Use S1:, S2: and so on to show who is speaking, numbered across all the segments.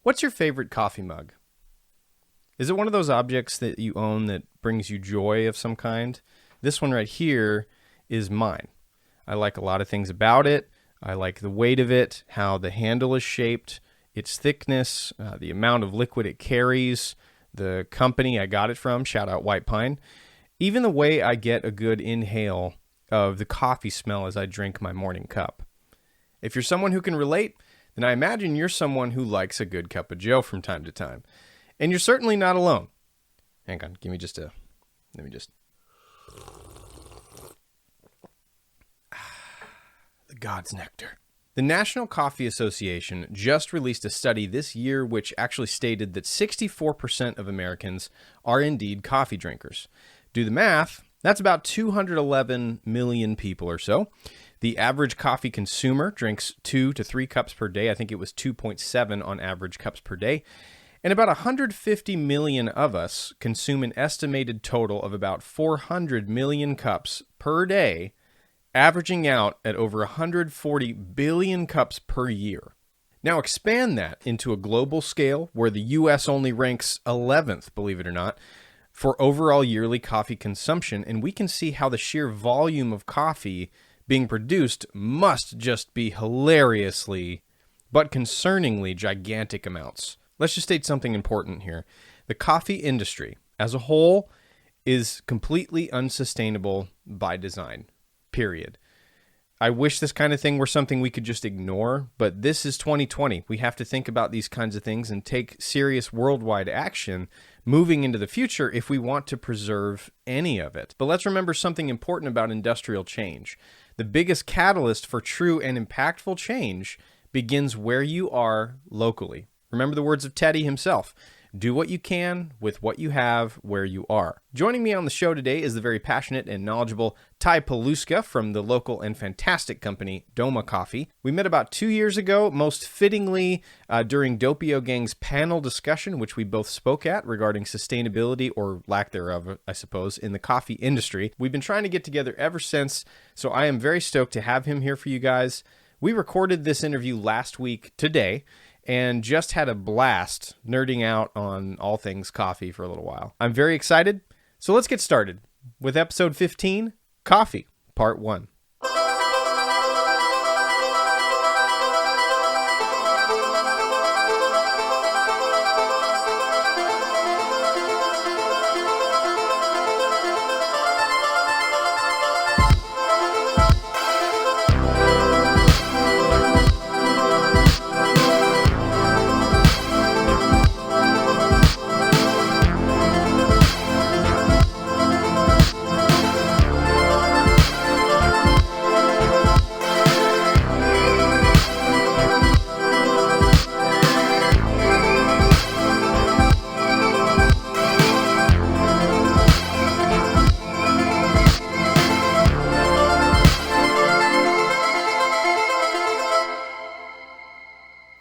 S1: What's your favorite coffee mug? Is it one of those objects that you own that brings you joy of some kind? This one right here is mine. I like a lot of things about it. I like the weight of it, how the handle is shaped, its thickness, the amount of liquid it carries, the company I got it from, shout out White Pine, even the way I get a good inhale of the coffee smell as I drink my morning cup. If you're someone who can relate, then I imagine you're someone who likes a good cup of joe from time to time. And you're certainly not alone. Hang on, let me just... The God's nectar. The National Coffee Association just released a study this year which actually stated that 64% of Americans are indeed coffee drinkers. Do the math, that's about 211 million people or so. The average coffee consumer drinks 2 to 3 cups per day. I think it was 2.7 on average cups per day. And about 150 million of us consume an estimated total of about 400 million cups per day, averaging out at over 140 billion cups per year. Now expand that into a global scale where the U.S. only ranks 11th, believe it or not, for overall yearly coffee consumption, and we can see how the sheer volume of coffee being produced must just be hilariously, but concerningly gigantic amounts. Let's just state something important here. The coffee industry as a whole is completely unsustainable by design, period. I wish this kind of thing were something we could just ignore, but this is 2020. We have to think about these kinds of things and take serious worldwide action moving into the future if we want to preserve any of it. But let's remember something important about industrial change. The biggest catalyst for true and impactful change begins where you are locally. Remember the words of Teddy himself. Do what you can with what you have where you are. Joining me on the show today is the very passionate and knowledgeable Ty Paluska from the local and fantastic company DOMA Coffee. We met about 2 years ago, most fittingly during Doppio Gang's panel discussion, which we both spoke at regarding sustainability, or lack thereof, I suppose, in the coffee industry. We've been trying to get together ever since, so I am very stoked to have him here for you guys. We recorded this interview last week today, and just had a blast nerding out on all things coffee for a little while. I'm very excited, so let's get started with episode 15, Coffee, Part 1.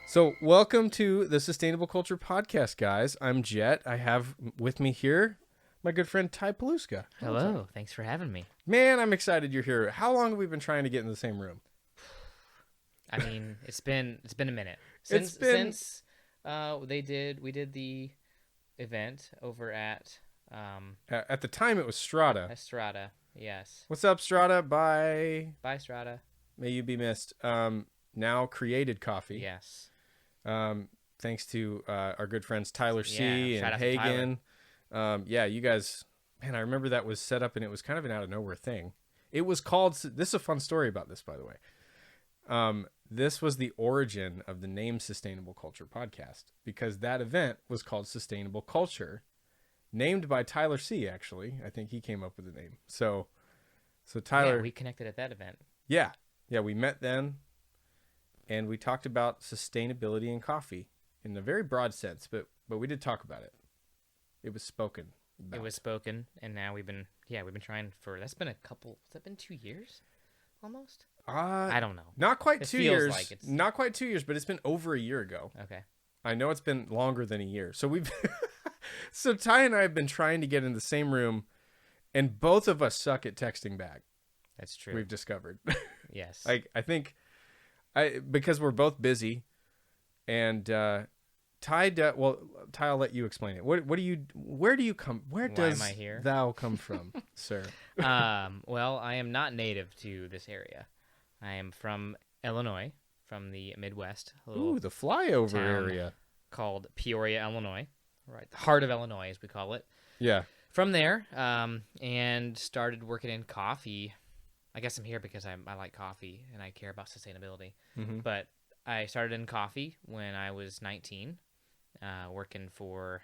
S1: So welcome to the Sustainable Culture Podcast, guys. I'm Jet. I have with me here my good friend Ty Paluska.
S2: Hello. Thanks for having me.
S1: Man, I'm excited you're here. How long have we been trying to get in the same room?
S2: I mean, it's been a minute since we did the event over at
S1: the time it was Strata.
S2: Strata. Yes.
S1: What's up, Strata? Bye.
S2: Bye, Strata.
S1: May you be missed. Now Created Coffee.
S2: Yes.
S1: Thanks to our good friends Tyler C.
S2: Shout
S1: and
S2: out to
S1: Hagen. You guys, man, I remember that was set up and it was kind of an out of nowhere thing. It was called, this is a fun story about this, by the way. This was the origin of the name Sustainable Culture Podcast, because that event was called Sustainable Culture, named by Tyler C. Actually, I think he came up with the name. So Tyler,
S2: Yeah, we connected at that event.
S1: Yeah, we met then. And we talked about sustainability in coffee in a very broad sense, but we did talk about it. It was spoken about.
S2: It was spoken, and now we've been trying for, has that been 2 years? Almost? I don't know.
S1: Not quite
S2: It
S1: 2
S2: feels
S1: years.
S2: like it's...
S1: Not quite 2 years, but it's been over a year ago.
S2: Okay.
S1: I know it's been longer than a year. So so Ty and I have been trying to get in the same room, and both of us suck at texting back.
S2: That's true.
S1: We've discovered.
S2: Yes.
S1: I think because we're both busy, and Ty, Ty, I'll let you explain it. Where do you come? Where does
S2: am I here?
S1: thou come from, sir?
S2: Well, I am not native to this area. I am from Illinois, from the Midwest.
S1: Ooh, the flyover
S2: town
S1: area.
S2: Called Peoria, Illinois. Right, the heart of Illinois, as we call it.
S1: Yeah.
S2: From there, and started working in coffee. I guess I'm here because I like coffee and I care about sustainability.
S1: Mm-hmm.
S2: But I started in coffee when I was 19, working for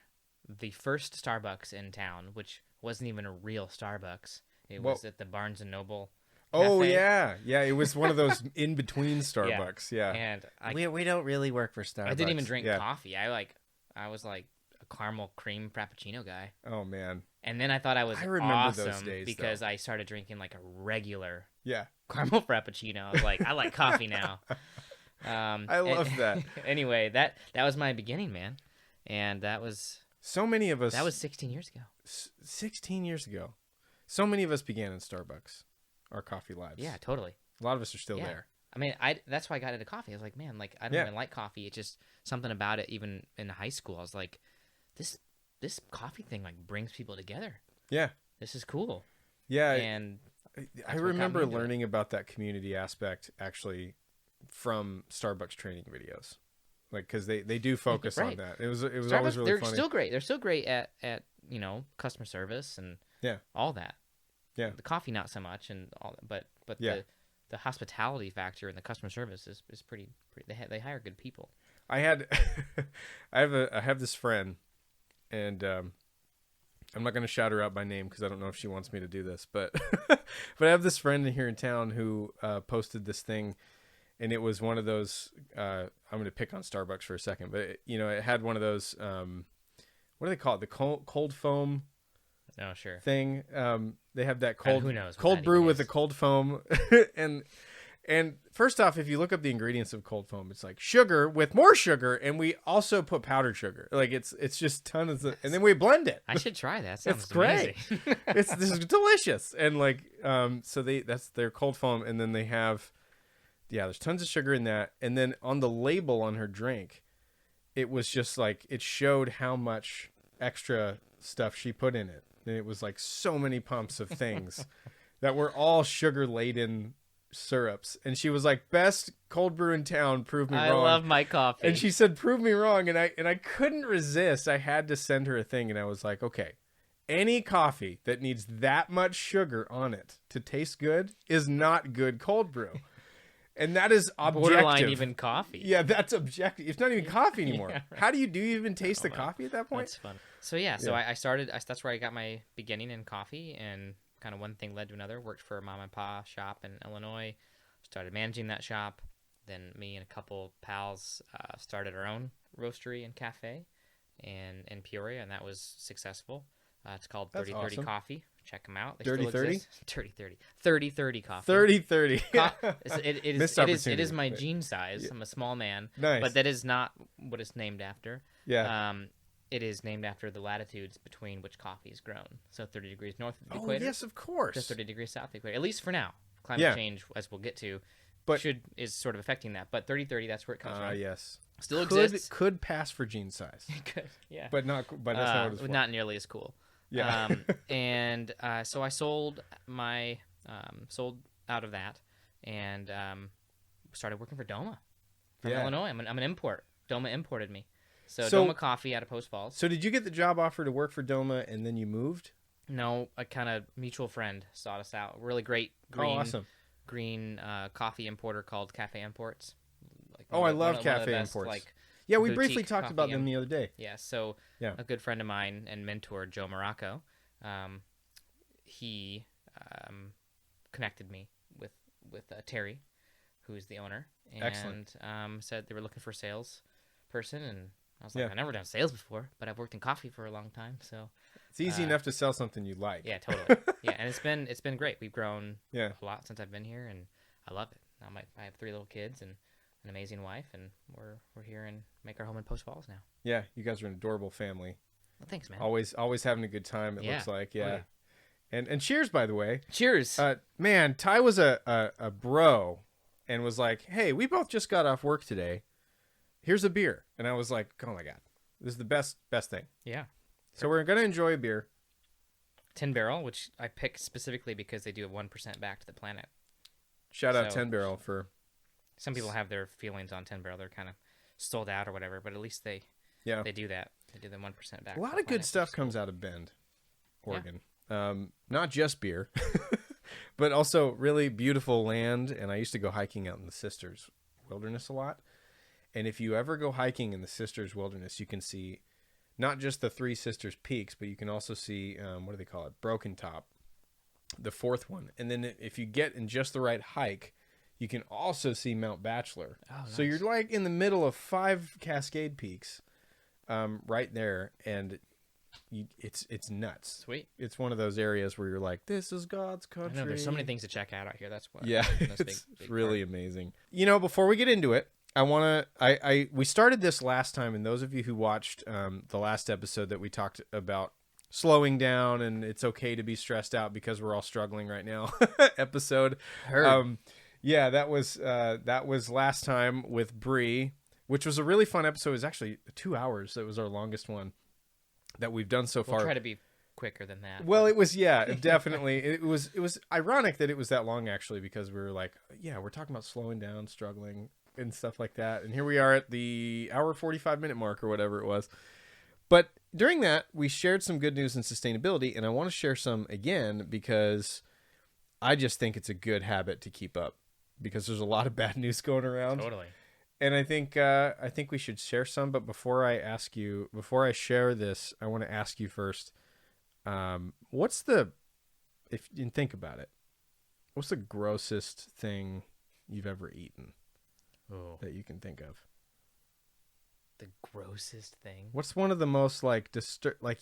S2: the first Starbucks in town, which wasn't even a real Starbucks. It was at the Barnes & Noble Cafe.
S1: Oh, yeah. Yeah, it was one of those in-between Starbucks. Yeah.
S2: And
S1: we don't really work for Starbucks.
S2: I didn't even drink coffee. I was like a caramel cream frappuccino guy.
S1: Oh, man.
S2: And then I thought I was
S1: remember
S2: awesome
S1: those days,
S2: because
S1: though.
S2: I started drinking like a regular
S1: Yeah.
S2: caramel frappuccino. I was like, I like coffee now.
S1: I love that.
S2: Anyway, that was my beginning, man. And that was...
S1: So many of us...
S2: That was 16 years ago.
S1: 16 years ago. So many of us began in Starbucks, our coffee lives.
S2: Yeah, totally.
S1: A lot of us are still there.
S2: I mean, that's why I got into coffee. I was like, man, like I don't even like coffee. It's just something about it. Even in high school, I was like, this coffee thing like brings people together.
S1: Yeah.
S2: This is cool.
S1: Yeah.
S2: And
S1: I remember learning about that community aspect actually from Starbucks training videos. Like, because they do focus on that. It was
S2: Starbucks,
S1: always really funny.
S2: They're still great. They're still great at customer service and all that.
S1: Yeah.
S2: The coffee not so much and all that, but the hospitality factor and the customer service is pretty they hire good people.
S1: I have this friend, and I'm not going to shout her out by name because I don't know if she wants me to do this, but but I have this friend here in town who posted this thing, and it was one of those. I'm going to pick on Starbucks for a second, but it had one of those. What do they call it? The cold foam.
S2: Oh, sure.
S1: Thing. They have that cold.
S2: Who knows?
S1: Cold brew with a cold foam, and first off, if you look up the ingredients of cold foam, it's like sugar with more sugar, and we also put powdered sugar. Like it's just tons of, and then we blend it.
S2: I should try that. Sounds
S1: it's great.
S2: amazing.
S1: This is delicious, and like so that's their cold foam, and then they have, there's tons of sugar in that, and then on the label on her drink, it was just like it showed how much extra stuff she put in it. And it was like so many pumps of things that were all sugar laden syrups. And she was like, best cold brew in town, prove me wrong.
S2: I love my coffee.
S1: And she said, prove me wrong. And I couldn't resist. I had to send her a thing. And I was like, okay, any coffee that needs that much sugar on it to taste good is not good cold brew. And that is objective.
S2: Borderline even coffee.
S1: Yeah, that's objective. It's not even coffee anymore.
S2: Yeah, right.
S1: How do you even taste the coffee at that point?
S2: That's fun. So I started. That's where I got my beginning in coffee, and kind of one thing led to another. Worked for a mom and pop shop in Illinois. Started managing that shop. Then me and a couple pals started our own roastery and cafe in Peoria, and that was successful. It's called 3030
S1: awesome.
S2: Coffee. Check them out. They
S1: Dirty
S2: still
S1: 30?
S2: exist. 3030. 3030 Coffee.
S1: 30-30.
S2: It is my jean size. I'm a small man.
S1: Nice.
S2: But that is not what it's named after.
S1: Yeah.
S2: It is named after the latitudes between which coffee is grown. So 30 degrees north of the equator.
S1: Oh, yes, of course.
S2: To 30 degrees south of the equator. At least for now. Climate change, as we'll get to, is sort of affecting that. But 30-30, that's where it comes from.
S1: Yes.
S2: Still exists.
S1: Could pass for jean size.
S2: Could, yeah.
S1: But that's not what it's for.
S2: Not nearly as cool.
S1: Yeah.
S2: So I sold out of that and started working for DOMA from Illinois. I'm an import. DOMA imported me. So DOMA Coffee out of Post Falls.
S1: So did you get the job offer to work for DOMA and then you moved?
S2: No, a kind of mutual friend sought us out. Really great green coffee importer called Cafe Imports.
S1: I love Cafe Imports. We briefly talked about them the other day.
S2: Yeah, so a good friend of mine and mentor, Joe Morocco, he connected me with Terry, who's the owner, and
S1: Excellent.
S2: Said they were looking for a sales person, and I was like, I've never done sales before, but I've worked in coffee for a long time, so
S1: it's easy enough to sell something you like.
S2: Yeah, totally. Yeah, and it's been great. We've grown a lot since I've been here, and I love it. Now I have 3 little kids and an amazing wife, and we're here and make our home in Post Falls now.
S1: Yeah, you guys are an adorable family.
S2: Well, thanks, man.
S1: Always having a good time. It looks like,
S2: Oh, yeah.
S1: And cheers, by the way.
S2: Cheers.
S1: Man, Ty was a bro, and was like, "Hey, we both just got off work today. Here's a beer," and I was like, "Oh my god, This is the best thing.
S2: Yeah.
S1: So we're going to enjoy a beer.
S2: 10 Barrel, which I picked specifically because they do a 1% back to the planet.
S1: Shout out 10 Barrel for...
S2: Some people have their feelings on 10 Barrel. They're kind of sold out or whatever, but at least they do that. They do the 1% back.
S1: A lot of good stuff comes out of Bend, Oregon. Yeah. Not just beer, but also really beautiful land. And I used to go hiking out in the Sisters Wilderness a lot. And if you ever go hiking in the Sisters Wilderness, you can see not just the Three Sisters Peaks, but you can also see, what do they call it? Broken Top, the fourth one. And then if you get in just the right hike, you can also see Mount Bachelor. Oh, nice. So you're like in the middle of 5 Cascade Peaks right there. And it's nuts.
S2: Sweet.
S1: It's one of those areas where you're like, this is God's country.
S2: I know, there's so many things to check out here. That's what.
S1: Yeah, it's really amazing. You know, before we get into it, we started this last time, and those of you who watched the last episode that we talked about slowing down and it's okay to be stressed out because we're all struggling right now episode. Yeah, that was last time with Bree, which was a really fun episode. It was actually 2 hours. That was our longest one that we've done so far.
S2: We'll try to be quicker than that.
S1: Well, it was, yeah, definitely. It was ironic that it was that long, actually, because we were like, yeah, we're talking about slowing down, struggling, and stuff like that. And here we are at the hour 45-minute mark or whatever it was. But during that, we shared some good news in sustainability, and I want to share some again because I just think it's a good habit to keep up because there's a lot of bad news going around.
S2: Totally.
S1: And I think we should share some. But before I share this, I want to ask you first, if you think about it, what's the grossest thing you've ever eaten that you can think of?
S2: The grossest thing?
S1: What's one of the most like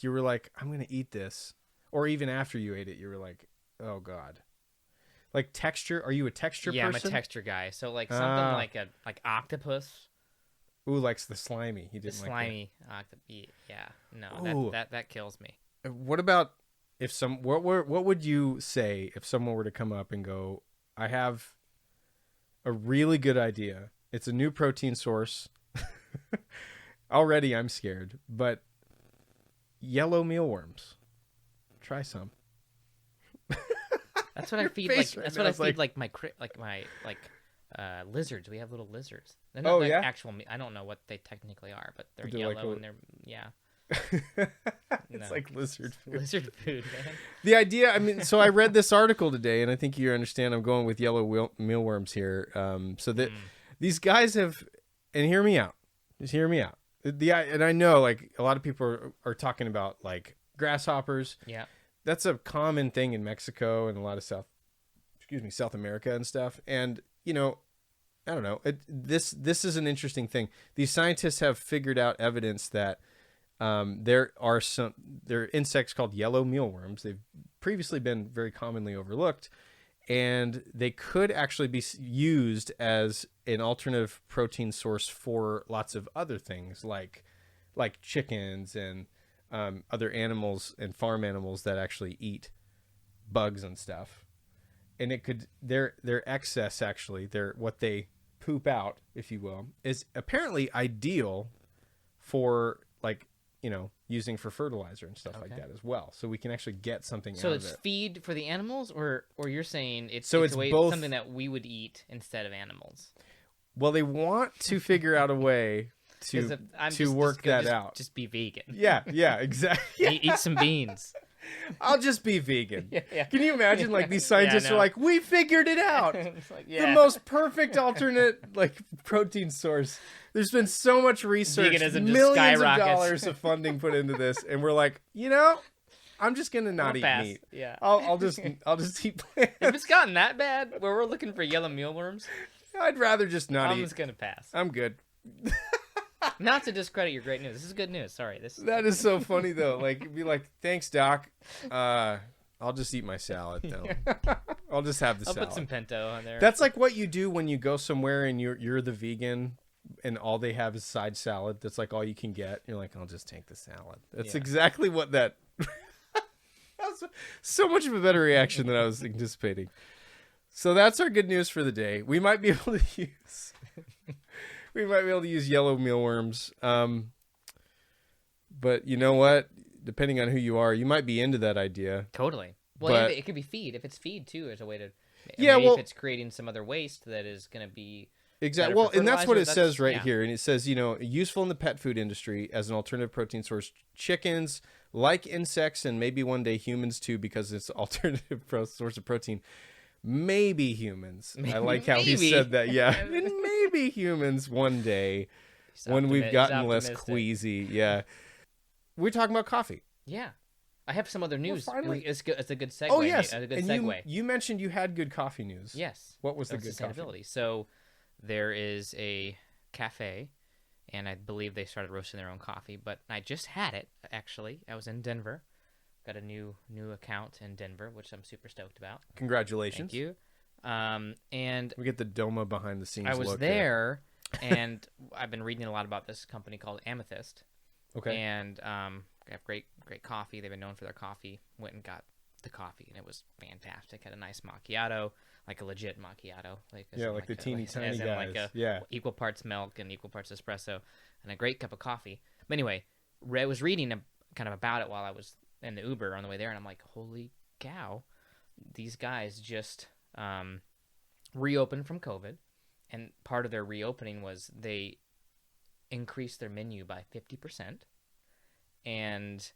S1: you were like, I'm going to eat this, or even after you ate it, you were like, oh God. Like texture? Are you a texture person?
S2: Yeah, I'm a texture guy. So like something like octopus.
S1: Ooh, likes the slimy. He didn't
S2: the
S1: like
S2: slimy octopus. Yeah, no, that kills me.
S1: What about what would you say if someone were to come up and go, I have a really good idea. It's a new protein source. Already I'm scared, but yellow mealworms. Try some.
S2: That's what I feed. That's what I feed. Like my lizards. We have little lizards. They're not actual. I don't know what they technically are, but they're yellow and they're
S1: It's like lizard food.
S2: Lizard food, man.
S1: The idea. I mean, so I read this article today, and I think you understand. I'm going with yellow mealworms here. So that these guys have, and hear me out. Just hear me out. And I know like a lot of people are talking about like grasshoppers.
S2: Yeah.
S1: That's a common thing in Mexico and a lot of South America and stuff. And, you know, I don't know. This is an interesting thing. These scientists have figured out evidence that there are insects called yellow mealworms. They've previously been very commonly overlooked, and they could actually be used as an alternative protein source for lots of other things like chickens and other animals and farm animals that actually eat bugs and stuff. And it could their excess, actually, what they poop out, if you will, is apparently ideal for like, you know, using for fertilizer and stuff like that as well. So we can actually get something out of it.
S2: So it's feed for the animals, or you're saying it's
S1: both
S2: something that we would eat instead of animals?
S1: Well, they want to figure out a way to work that out.
S2: Just be vegan.
S1: Yeah, exactly.
S2: Eat some beans.
S1: I'll just be vegan.
S2: Yeah.
S1: Can you imagine like these scientists are like, we figured it out.
S2: Like,
S1: the most perfect alternate like protein source. There's been so much research,
S2: veganism
S1: millions of dollars of funding put into this, and we're like, you know, I'm just gonna not eat meat.
S2: Yeah.
S1: I'll just eat plants.
S2: If it's gotten that bad where we're looking for yellow mealworms,
S1: I'd rather just not eat.
S2: I'm just gonna pass.
S1: I'm good.
S2: Not to discredit your great news. This is good news. Sorry.
S1: That is so funny though. Like, be like, thanks, Doc. I'll just eat my salad though. I'll just have the salad.
S2: I'll put some pinto on there.
S1: That's like what you do when you go somewhere and you're the vegan and all they have is side salad. That's like all you can get. You're like, I'll just take the salad. That's exactly what that. That's so much of a better reaction than I was anticipating. So that's our good news for the day. We might be able to use. We might be able to use yellow mealworms. But you know what? Depending on who you are, you might be into that idea.
S2: Totally. Well,
S1: But-
S2: it could be feed. If it's feed too, there's a way to.
S1: Yeah,
S2: maybe
S1: well-
S2: if it's creating some other waste that is going to be.
S1: Exactly.
S2: better
S1: Well,
S2: for
S1: and that's what it
S2: fertilizer,
S1: says right
S2: yeah.
S1: here. And it says, useful in the pet food industry as an alternative protein source. Chickens, like insects, and maybe one day humans too, because it's alternative source of protein. Maybe humans. I like how he
S2: Maybe.
S1: said that. Yeah. And maybe humans one day when we've gotten less queasy. Yeah. We're talking about coffee.
S2: Yeah. I have some other news.
S1: finally.
S2: It's good. It's a good segue.
S1: Oh, yes.
S2: A good
S1: and
S2: segue.
S1: you mentioned you had good coffee news.
S2: Yes.
S1: What was the
S2: of
S1: good coffee?
S2: sustainability? So there is a cafe, and I believe they started roasting their own coffee. But I just had it actually. I was in Denver. Got a new account in Denver, which I'm super stoked about.
S1: Congratulations.
S2: Thank you. And
S1: We get the DOMA behind the scenes
S2: I was
S1: look
S2: there, and I've been reading a lot about this company called Amethyst.
S1: Okay.
S2: And they have great coffee. They've been known for their coffee. Went and got the coffee, and it was fantastic. Had a nice macchiato, like a legit macchiato, like
S1: Yeah, like the teeny tiny guys. Yeah.
S2: equal parts milk and equal parts espresso, and a great cup of coffee. But anyway, I was reading kind of about it while I was in the Uber on the way there, and I'm like, holy cow, these guys just reopened from COVID, and part of their reopening was they increased their menu by 50% and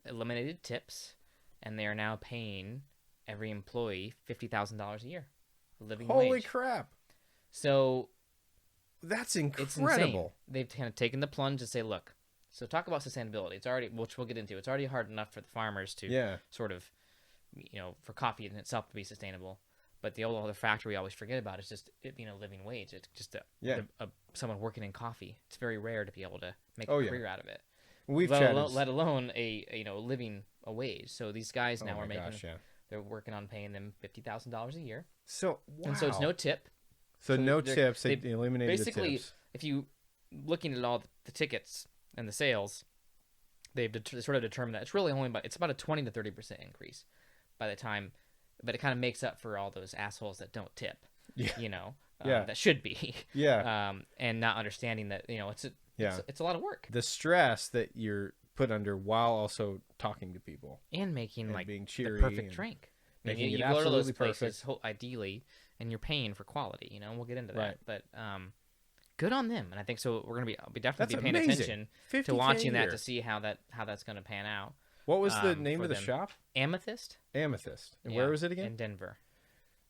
S2: eliminated tips, and they are now paying every employee $50,000 a year, a living
S1: Holy
S2: wage.
S1: crap.
S2: So
S1: That's
S2: it's
S1: incredible.
S2: insane. They've kind of taken the plunge and say, look, so talk about sustainability. It's already, which we'll get into. It's already hard enough for the farmers to sort of, for coffee in itself to be sustainable. But the other factor we always forget about is just, living wage. It's just someone working in coffee. It's very rare to be able to make a career out of it. Let alone a living a wage. So these guys now are making. They're working on paying them $50,000 a year.
S1: So
S2: and so it's no tip.
S1: So no tips. They eliminated
S2: basically,
S1: the tips.
S2: if you looking at all the tickets and the sales, they've sort of determined that it's really only it's about a 20 to 30% increase by the time, but it kind of makes up for all those assholes that don't tip. That should be. And not understanding that it's a lot of work.
S1: The stress that you're put under while also talking to people
S2: and making
S1: and
S2: like
S1: being cheery
S2: the perfect
S1: and
S2: drink.
S1: making
S2: you
S1: it
S2: go to those
S1: absolutely
S2: places
S1: perfect.
S2: ideally, and you're paying for quality. And we'll get into that.
S1: Right.
S2: But good on them. And I think so. We're gonna be definitely
S1: That's
S2: paying
S1: amazing.
S2: attention to
S1: 50K
S2: watching
S1: a
S2: that
S1: year.
S2: to see how that's gonna pan out.
S1: What was the name
S2: for
S1: of the
S2: them.
S1: shop?
S2: Amethyst.
S1: Amethyst. And
S2: Yeah,
S1: where was it again?
S2: In Denver.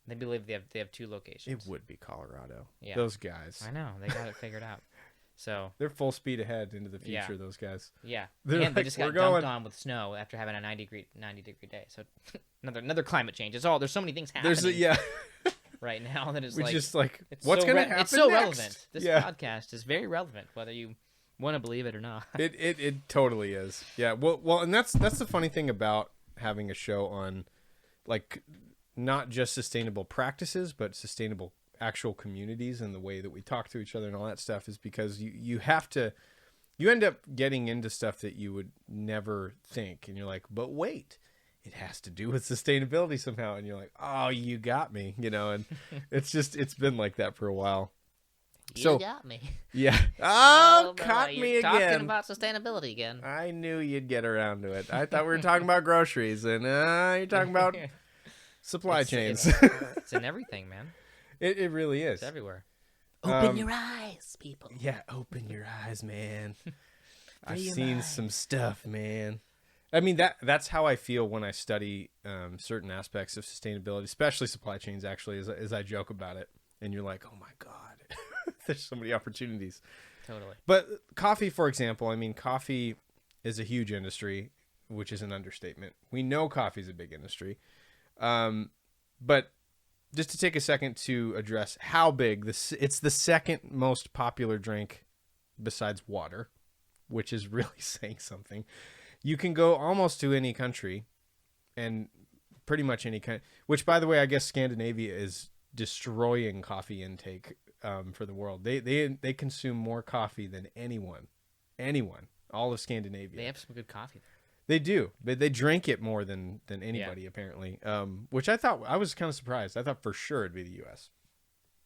S2: They believe they have 2 locations.
S1: It would be Colorado.
S2: Yeah.
S1: Those guys.
S2: I know they got it figured out. So
S1: They're full speed ahead into the future.
S2: Yeah.
S1: Those guys.
S2: yeah,
S1: They're
S2: and they
S1: like,
S2: just
S1: "We're
S2: got dumped
S1: going."
S2: on with snow after having a 90 degree day. So another climate change. There's so many things happening
S1: There's
S2: right now that is
S1: We're
S2: like
S1: just like
S2: it's
S1: what's
S2: so
S1: going to happen
S2: It's so
S1: next?
S2: relevant. This podcast is very relevant, whether you want to believe it or not.
S1: It totally is. Yeah. Well, and that's the funny thing about having a show on, like, not just sustainable practices, but sustainable actual communities and the way that we talk to each other and all that stuff is because you end up getting into stuff that you would never think, and you're like, but wait, it has to do with sustainability somehow, and you're like, oh, you got me, and it's been like that for a while.
S2: You got me.
S1: Yeah. Oh,
S2: boy,
S1: caught
S2: you're
S1: me again.
S2: Talking about sustainability again.
S1: I knew you'd get around to it. I thought we were talking about groceries, and you're talking about supply chains.
S2: It's in everything, man.
S1: It really is.
S2: It's everywhere.
S3: Open your eyes, people.
S1: Yeah, open your eyes, man. I've seen some stuff, man. I mean, that's how I feel when I study certain aspects of sustainability, especially supply chains, actually, as I joke about it. And you're like, oh, my God, there's so many opportunities.
S2: Totally.
S1: But coffee, for example, I mean, coffee is a huge industry, which is an understatement. We know coffee is a big industry. But just to take a second to address how big it's the second most popular drink besides water, which is really saying something. You can go almost to any country and pretty much any kind, which, by the way, I guess Scandinavia is destroying coffee intake for the world. They consume more coffee than anyone, all of Scandinavia.
S2: They have some good coffee there.
S1: They do, but they drink it more than anybody apparently. Which I was kind of surprised. I thought for sure it'd be the U.S.,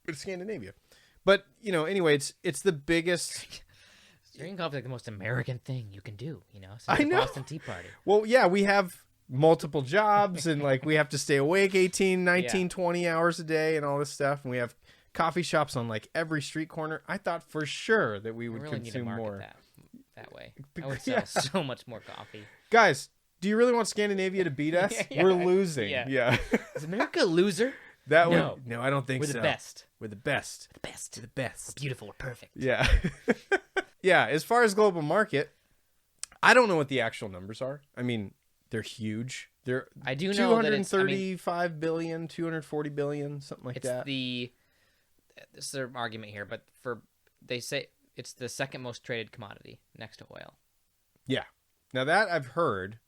S1: but it's Scandinavia. But anyway, it's the biggest.
S2: Drinking coffee is like the most American thing you can do, you know? Since
S1: I
S2: the
S1: know.
S2: Boston Tea Party.
S1: Well, yeah, we have multiple jobs and like we have to stay awake 18, 19, 20 hours a day and all this stuff. And we have coffee shops on like every street corner. I thought for sure that we would
S2: really need to
S1: consume
S2: market
S1: more.
S2: that way. I would sell so much more coffee.
S1: Guys, do you really want Scandinavia to beat us?
S2: Yeah.
S1: We're losing. Yeah.
S2: Is America a loser?
S1: That
S2: No.
S1: would no, I don't think
S2: We're
S1: so.
S2: the best.
S1: We're the best.
S2: The best.
S1: We're the best.
S2: We're beautiful. We're perfect.
S1: Yeah. Yeah, as far as global market, I don't know what the actual numbers are. I mean, they're huge. They're
S2: I do know that it's
S1: 235 billion, 240 billion, something like
S2: it's
S1: that.
S2: this is an argument here, but they say it's the second most traded commodity next to oil.
S1: Yeah. Now that I've heard,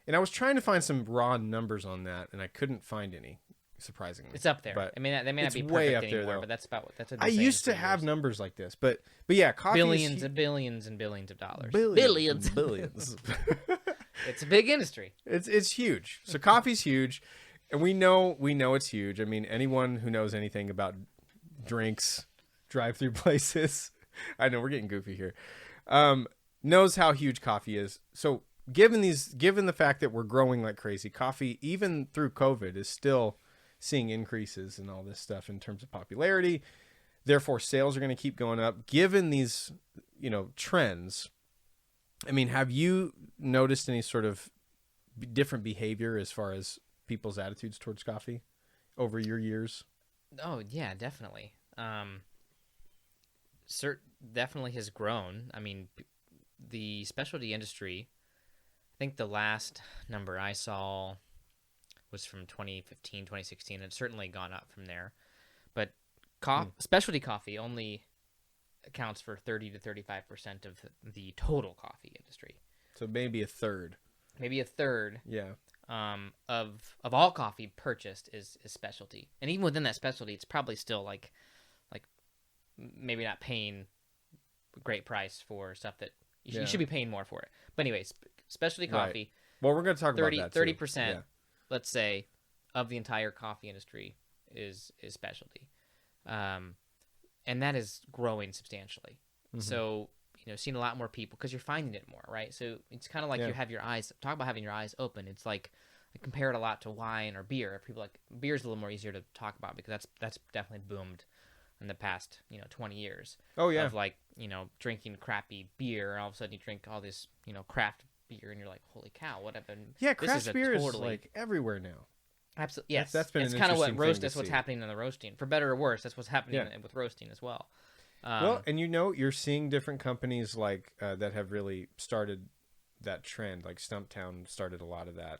S1: and I was trying to find some raw numbers on that, and I couldn't find any, surprisingly.
S2: It's up there.
S1: But
S2: they may not
S1: it's
S2: be
S1: way
S2: perfect
S1: up there,
S2: anymore,
S1: though.
S2: but that's what
S1: I used to have numbers like this, but yeah, coffee
S2: billions
S1: is
S2: and billions and billions of dollars.
S1: billions.
S3: Billions.
S1: Billions.
S2: It's a big industry.
S1: It's huge. So coffee's huge, and we know it's huge. I mean, anyone who knows anything about drinks, drive-through places, I know we're getting goofy here, knows how huge coffee is. So given the fact that we're growing like crazy, coffee, even through COVID, is still seeing increases and all this stuff in terms of popularity. Therefore, sales are going to keep going up. Given these, trends, I mean, have you noticed any sort of different behavior as far as people's attitudes towards coffee over your years?
S2: Oh yeah, definitely. Definitely has grown. I mean, the specialty industry. I think the last number I saw was from 2015, 2016. It's certainly gone up from there. But specialty coffee only accounts for 30 to 35% of the total coffee industry.
S1: So maybe a third.
S2: Maybe a third.
S1: Yeah.
S2: Of all coffee purchased is specialty, and even within that specialty, it's probably still like maybe not paying a great price for stuff that you should be paying more for it. But anyways, specialty coffee.
S1: Right. Well, we're going to talk about that too.
S2: 30%,
S1: Yeah.
S2: let's say, of the entire coffee industry is specialty, and that is growing substantially.
S1: Mm-hmm.
S2: So seeing a lot more people because you're finding it more, right? So it's kind of like you have your eyes. Talk about having your eyes open. It's like I compare it a lot to wine or beer. People like beer's a little more easier to talk about because that's definitely boomed in the past 20 years.
S1: Oh yeah.
S2: Of like drinking crappy beer, and all of a sudden you drink all this craft beer, and you're like, holy cow, what happened?
S1: Yeah, craft beer is like everywhere now.
S2: Absolutely, yes.
S1: That's been
S2: it's
S1: an
S2: kind of what
S1: interesting thing to
S2: That's what's
S1: see.
S2: happening in the roasting, for better or worse. That's what's happening with roasting as well.
S1: Well, and you're seeing different companies like that have really started that trend. Like Stumptown started a lot of that,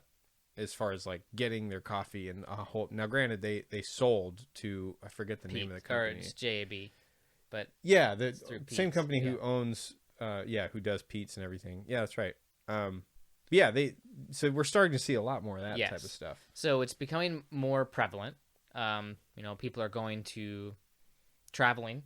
S1: as far as like getting their coffee and a whole. Now, granted, they sold to, I forget the name of the company.
S2: Or it's JAB, but
S1: yeah, the
S2: through
S1: same
S2: Pete's,
S1: company who owns, who does Pete's and everything. Yeah, that's right. Yeah, so we're starting to see a lot more of that type of stuff.
S2: So it's becoming more prevalent. People are going to traveling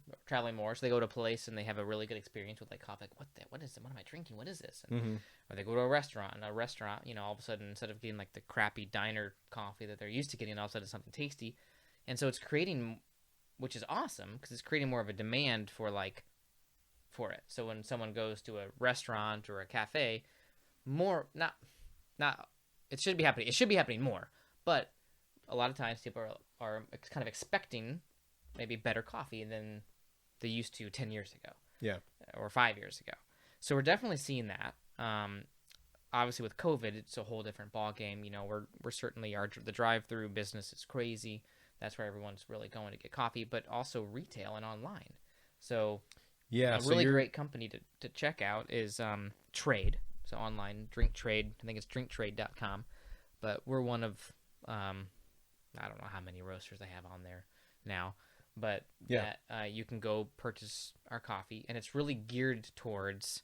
S2: more, so they go to a place and they have a really good experience with like coffee. Like, what am I drinking? What is this? And, or they go to a restaurant, all of a sudden, instead of getting like the crappy diner coffee that they're used to getting, all of a sudden it's something tasty. And so it's creating, which is awesome, because it's creating more of a demand for it. So when someone goes to a restaurant or a cafe, more not it should be happening. It should be happening more, but a lot of times people are kind of expecting maybe better coffee than they used to 10 years ago.
S1: Yeah.
S2: Or 5 years ago. So we're definitely seeing that. Obviously with COVID, it's a whole different ballgame. We're certainly the drive-through business is crazy. That's where everyone's really going to get coffee, but also retail and online. So a really great company to check out is Trade. So online, Drink Trade. I think it's drinktrade.com. But we're one of, I don't know how many roasters they have on there now. But you can go purchase our coffee, and it's really geared towards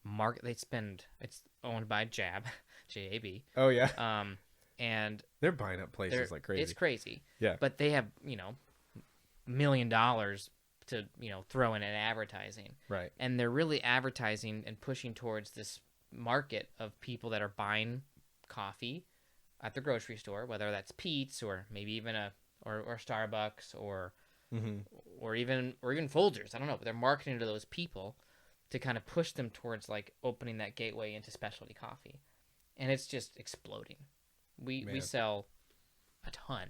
S2: market. It's owned by JAB.
S1: Oh yeah.
S2: And
S1: they're buying up places like crazy.
S2: It's crazy.
S1: Yeah.
S2: But they have $1 million to throw in advertising.
S1: Right.
S2: And they're really advertising and pushing towards this market of people that are buying coffee at the grocery store, whether that's Pete's or maybe even or Starbucks or even Folgers. I don't know, but they're marketing to those people, to kind of push them towards like opening that gateway into specialty coffee, and it's just exploding. We sell a ton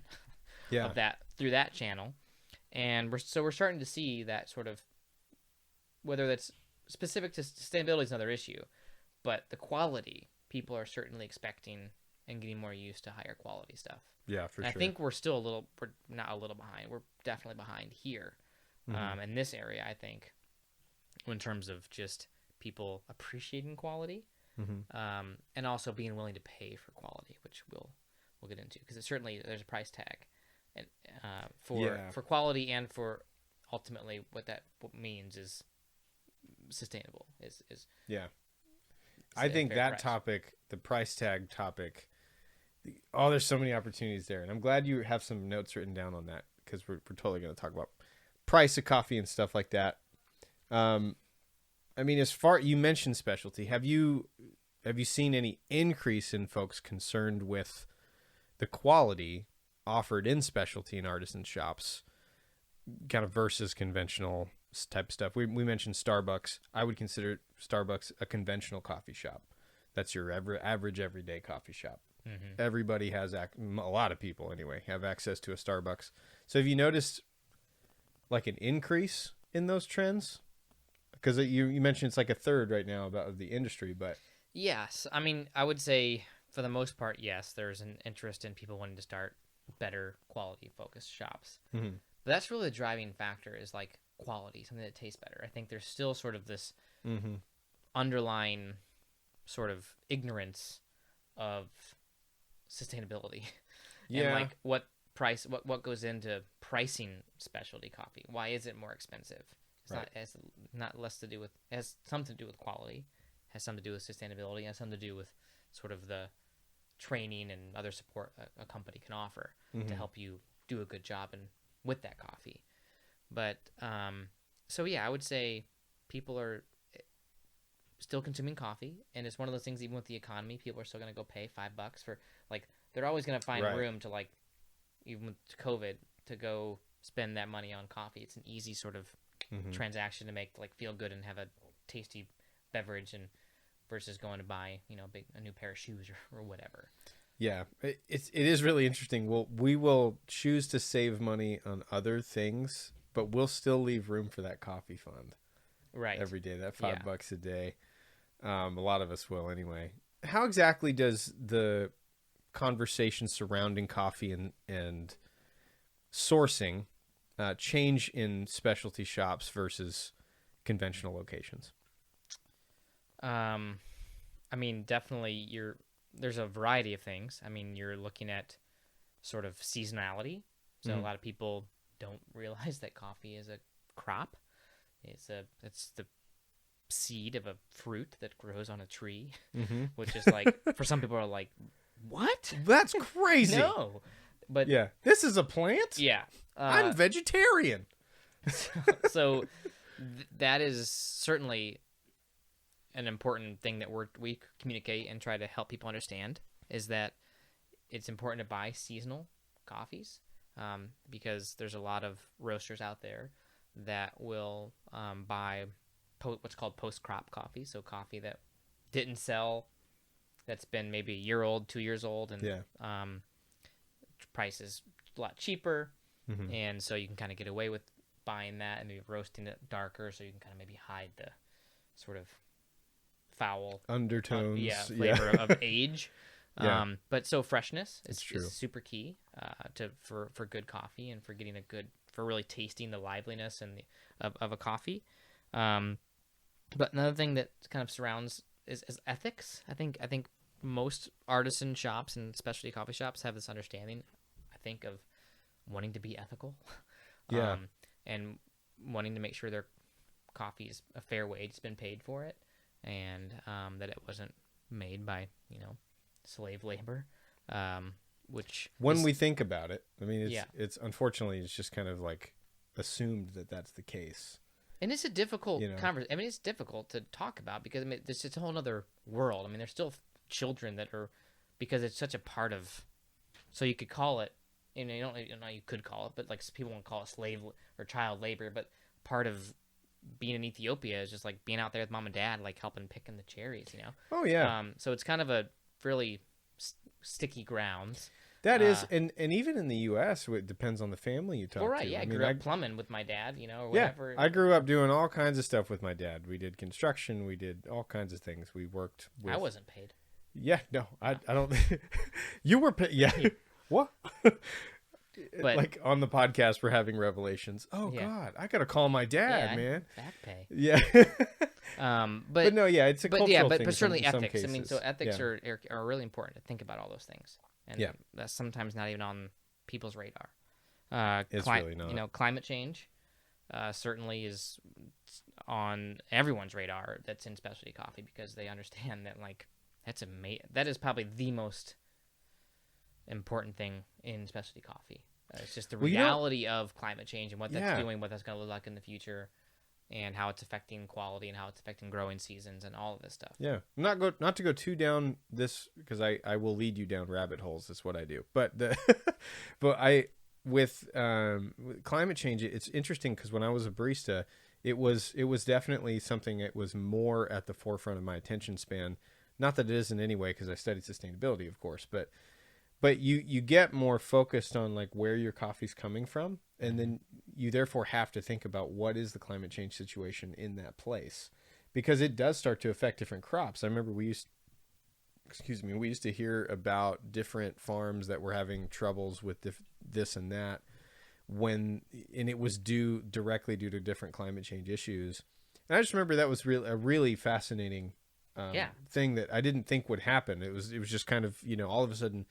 S2: of that through that channel, and we're starting to see that sort of, whether that's specific to sustainability is another issue, but the quality, people are certainly expecting and getting more used to higher quality stuff.
S1: Yeah, for
S2: and
S1: sure.
S2: I think we're not a little behind. We're definitely behind here, in this area, I think, in terms of just people appreciating quality, and also being willing to pay for quality, which we'll get into, because there's a price tag, and for quality, and for ultimately what means is sustainable is
S1: I think that
S2: price.
S1: topic, the price tag topic, there's so many opportunities there, and I'm glad you have some notes written down on that, because we're totally going to talk about price of coffee and stuff like that. I mean, you mentioned specialty, have you seen any increase in folks concerned with the quality offered in specialty and artisan shops, kind of versus conventional type stuff? We mentioned Starbucks. I would consider Starbucks a conventional coffee shop. That's your average everyday coffee shop. Everybody has a lot of people anyway have access to a Starbucks. So have you noticed like an increase in those trends? Because you mentioned it's like a third right now of the industry, but
S2: yes, I mean, I would say for the most part, yes, there's an interest in people wanting to start better quality focused shops. But that's really the driving factor, is like quality, something that tastes better. I think there's still sort of this underlying sort of ignorance of sustainability and like what goes into pricing specialty coffee. Why is it more expensive? It's not less to do with, it has something to do with quality, has something to do with sustainability, has something to do with sort of the training and other support a company can offer to help you do a good job with that coffee. But so yeah, I would say people are still consuming coffee, and it's one of those things, even with the economy, people are still going to go pay $5 for, like, they're always going to find room to, like, even with COVID, to go spend that money on coffee. It's an easy sort of transaction to make, to, like, feel good and have a tasty beverage, and versus going to buy, a new pair of shoes or whatever.
S1: Yeah, it is really interesting. We will choose to save money on other things, but we'll still leave room for that coffee fund.
S2: Right.
S1: Every day, that $5 a day. A lot of us will anyway. How exactly does the conversation surrounding coffee and sourcing change in specialty shops versus conventional locations?
S2: I mean, definitely there's a variety of things. I mean, you're looking at sort of seasonality. So a lot of people don't realize that coffee is a crop. It's the seed of a fruit that grows on a tree, which is like, for some people are like, what?
S1: That's crazy.
S2: No, but
S1: yeah, this is a plant.
S2: Yeah,
S1: I'm vegetarian.
S2: So that is certainly an important thing that we communicate and try to help people understand, is that it's important to buy seasonal coffees, because there's a lot of roasters out there that will buy what's called post-crop coffee, so coffee that didn't sell, that's been maybe a year old, 2 years old, and price is a lot cheaper, and so you can kind of get away with buying that and maybe roasting it darker, so you can kind of maybe hide the sort of foul
S1: undertones,
S2: flavor of age. But so freshness is super key for good coffee, and for getting for really tasting the liveliness and of a coffee. But another thing that kind of surrounds is ethics. I think most artisan shops and specialty coffee shops have this understanding, I think, of wanting to be ethical, and wanting to make sure their coffee is a fair wage, it's been paid for it, and that it wasn't made by slave labor. Which
S1: we think about it, I mean, it's unfortunately, it's just kind of like assumed that that's the case.
S2: And it's a difficult conversation. I mean, it's difficult to talk about, because it's a whole other world. I mean, there's still children that are, because it's such a part of, so you could call it, you could call it, but like people won't call it slave or child labor, but part of being in Ethiopia is just like being out there with mom and dad, like helping picking the cherries, you know.
S1: Oh yeah.
S2: So it's kind of a really sticky grounds.
S1: That is, and even in the U.S., it depends on the family you talk
S2: Well, right,
S1: to.
S2: yeah, I
S1: mean,
S2: grew up plumbing with my dad, you know, or
S1: yeah,
S2: whatever.
S1: I grew up doing all kinds of stuff with my dad. We did construction. We did all kinds of things. We worked with...
S2: I wasn't paid.
S1: Yeah, no, I don't... You were paid. Yeah. What?
S2: But,
S1: like on the podcast, we're having revelations. Oh,
S2: Yeah.
S1: God, I got to call my dad, man.
S2: Back pay.
S1: Yeah.
S2: But
S1: no, yeah, it's a cultural thing.
S2: but certainly
S1: in some
S2: ethics. I mean, so
S1: cases.
S2: ethics
S1: Yeah.
S2: are really important to think about all those things, and
S1: Yeah.
S2: that's sometimes not even on people's radar.
S1: It's really not.
S2: You know, climate change certainly is on everyone's radar that's in specialty coffee, because they understand that like that is probably the most important thing in specialty coffee. It's just the reality of climate change and what that's doing, what that's going to look like in the future, and how it's affecting quality and how it's affecting growing seasons and all of this stuff.
S1: Yeah, not to go too down this, because I will lead you down rabbit holes. That's what I do. But with climate change, it's interesting because when I was a barista, it was definitely something that was more at the forefront of my attention span. Not that it isn't anyway, because I studied sustainability, of course, but you get more focused on like where your coffee's coming from, and then you therefore have to think about what is the climate change situation in that place, because it does start to affect different crops. I remember we used to hear about different farms that were having troubles with this and that, and it was directly due to different climate change issues. And I just remember that was a really fascinating thing that I didn't think would happen. It was just kind of, you know, all of a sudden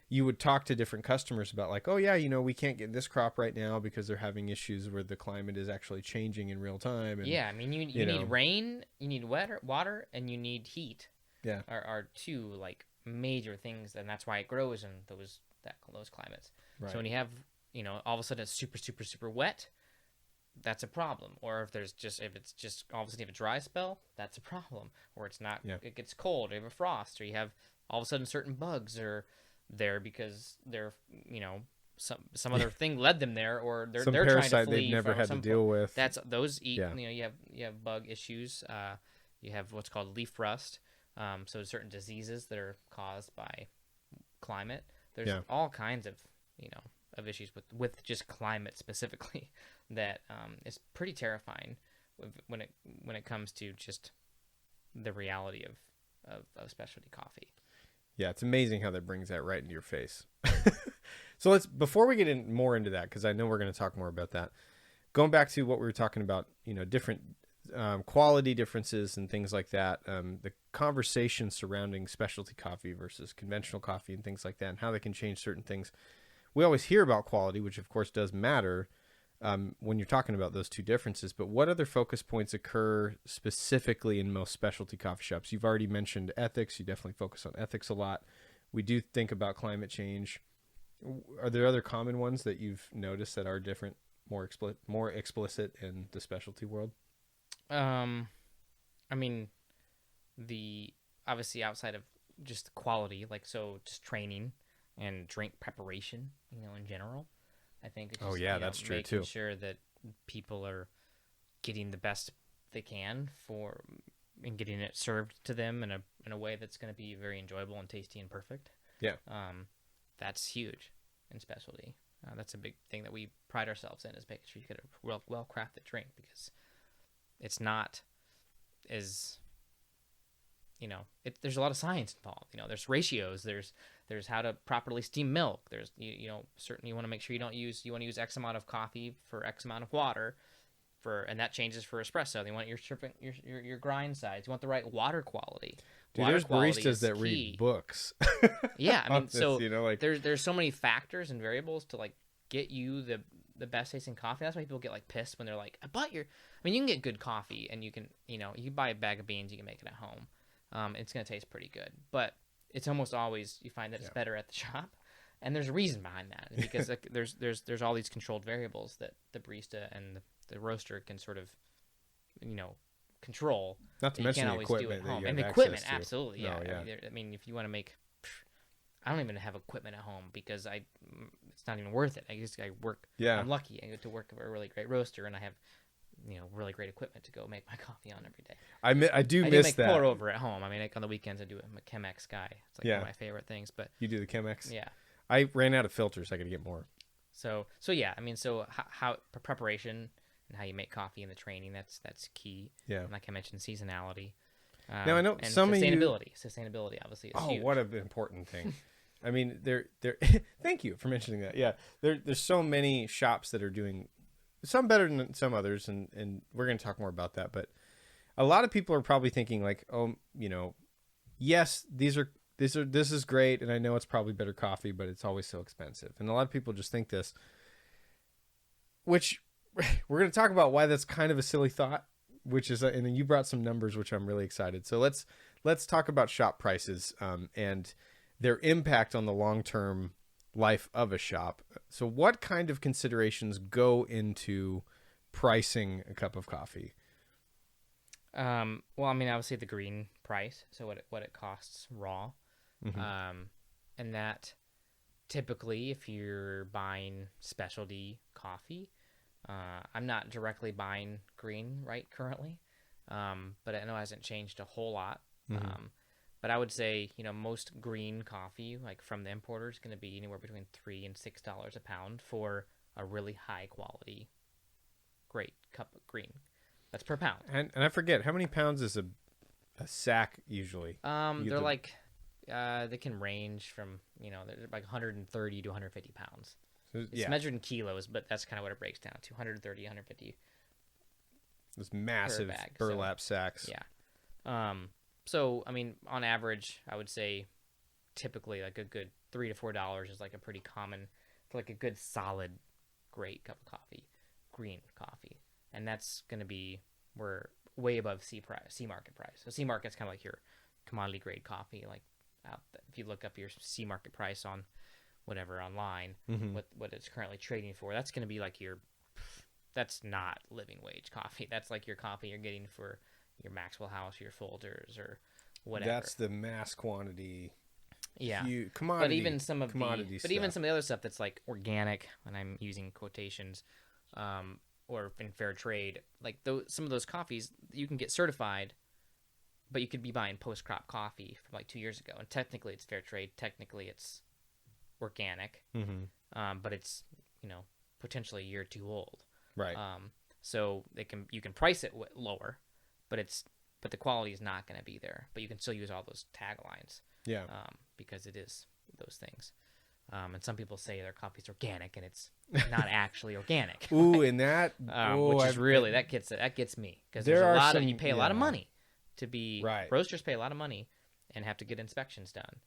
S1: you would talk to different customers about like, oh yeah, you know, we can't get this crop right now because they're having issues where the climate is actually changing in real time. And,
S2: yeah, I mean, you need rain, you need water, and you need heat.
S1: Yeah,
S2: are two like major things, and that's why it grows in those climates.
S1: Right.
S2: So when you have, you know, all of a sudden it's super super super wet, that's a problem. Or if it's just all of a sudden you have a dry spell, that's a problem. Or it's not, it gets cold, or you have a frost, or you have all of a sudden certain bugs are there because they're, you know, some other thing led them there, or they're trying to flee
S1: they've never
S2: from
S1: had to deal with.
S2: That's those eat.
S1: Yeah.
S2: You know, you have bug issues. You have what's called leaf rust. So certain diseases that are caused by climate. There's all kinds of, you know, of issues with just climate specifically that is pretty terrifying when it comes to just the reality of specialty coffee.
S1: Yeah, it's amazing how that brings that right into your face. So before we get more into that, because I know we're going to talk more about that, going back to what we were talking about, you know, different quality differences and things like that, the conversation surrounding specialty coffee versus conventional coffee and things like that, and how they can change certain things. We always hear about quality, which of course does matter when you're talking about those two differences, but what other focus points occur specifically in most specialty coffee shops? You've already mentioned ethics. You definitely focus on ethics a lot. We do think about climate change. Are there other common ones that you've noticed that are different, more explicit in the specialty world?
S2: I mean, obviously outside of just quality, like, so just training and drink preparation, you know, in general, I think. It's just,
S1: that's true too.
S2: Making sure that people are getting the best they can and getting it served to them in a way that's going to be very enjoyable and tasty and perfect.
S1: Yeah.
S2: That's huge in specialty. That's a big thing that we pride ourselves in, is making sure you get a well-crafted drink, because it's not as, you know, there's a lot of science involved. You know, there's ratios, there's how to properly steam milk. There's, you know, certainly you want to make sure you want to use X amount of coffee for X amount of water, and that changes for espresso. You want your grind size. You want the right water quality.
S1: Dude, there's baristas that read books.
S2: Yeah, I mean, so
S1: you know, like,
S2: there's so many factors and variables to like get you the best tasting coffee. That's why people get like pissed when they're like, I mean, you can get good coffee, and you can buy a bag of beans, you can make it at home. It's gonna taste pretty good, but it's almost always, you find that it's better at the shop, and there's a reason behind that, because like, there's all these controlled variables that the barista and the roaster can sort of, you know, control.
S1: Not to mention the equipment that you have
S2: equipment,
S1: access to.
S2: absolutely, yeah.
S1: No, yeah.
S2: I mean, if you want to make, I don't even have equipment at home, because it's not even worth it. I work.
S1: Yeah.
S2: I'm lucky. I get to work with a really great roaster, and I have really great equipment to go make my coffee on every day.
S1: I do
S2: I
S1: miss
S2: make
S1: that.
S2: pour over at home. I mean, like on the weekends I do. I'm a Chemex guy. It's like one of my favorite things. But
S1: You do the Chemex?
S2: yeah.
S1: I ran out of filters. I got to get more.
S2: So yeah. I mean, so how preparation and how you make coffee and the training, that's key.
S1: Yeah.
S2: And like I mentioned, seasonality.
S1: Now I know
S2: and
S1: some
S2: sustainability obviously is huge.
S1: what an important thing. I mean, there. Thank you for mentioning that. Yeah, there's so many shops that are doing some better than some others, and we're going to talk more about that. But a lot of people are probably thinking like, oh, yes, this is great, and I know it's probably better coffee, but it's always so expensive. And a lot of people just think this, which we're going to talk about why that's kind of a silly thought. Which is, and then you brought some numbers, which I'm really excited. So let's talk about shop prices and their impact on the long-term life of a shop. So what kind of considerations go into pricing a cup of coffee?
S2: Well, I mean, obviously the green price, so what it costs raw, and that typically if you're buying specialty coffee. I'm not directly buying green right currently, but I know it hasn't changed a whole lot. But I would say, most green coffee, like from the importer, is going to be anywhere between $3 and $6 a pound for a really high quality, great cup of green. That's per pound.
S1: And I forget, how many pounds is a sack usually?
S2: They're like, they can range from, they're like 130 to 150 pounds. It's measured in kilos, but that's kind of what it breaks down to, 130, 150.
S1: Those massive
S2: bag,
S1: burlap sacks.
S2: Yeah. So, I mean, on average, I would say typically like a good $3 to $4 is like a pretty common, for like a good solid, great cup of coffee, green coffee. And that's going to be, we're way above C market price. So C market's kind of like your commodity grade coffee. Like if you look up your C market price on whatever online, what it's currently trading for, that's going to be like that's not living wage coffee. That's like your coffee you're getting for your Maxwell House, your Folgers, or whatever.
S1: That's the mass quantity.
S2: Yeah,
S1: commodity.
S2: But even some of
S1: even
S2: some of the other stuff that's like organic, and I'm using quotations, or in fair trade, like some of those coffees you can get certified, but you could be buying post crop coffee from like 2 years ago, and technically it's fair trade. Technically it's organic, but it's potentially a year or two old,
S1: right?
S2: So you can price it lower, but the quality is not going to be there. But you can still use all those taglines, because it is those things. And some people say their coffee's organic, and it's not actually organic.
S1: Ooh, and that,
S2: which is really that gets me, because there's a lot of you pay a lot of money to be roasters pay a lot of money and have to get inspections done.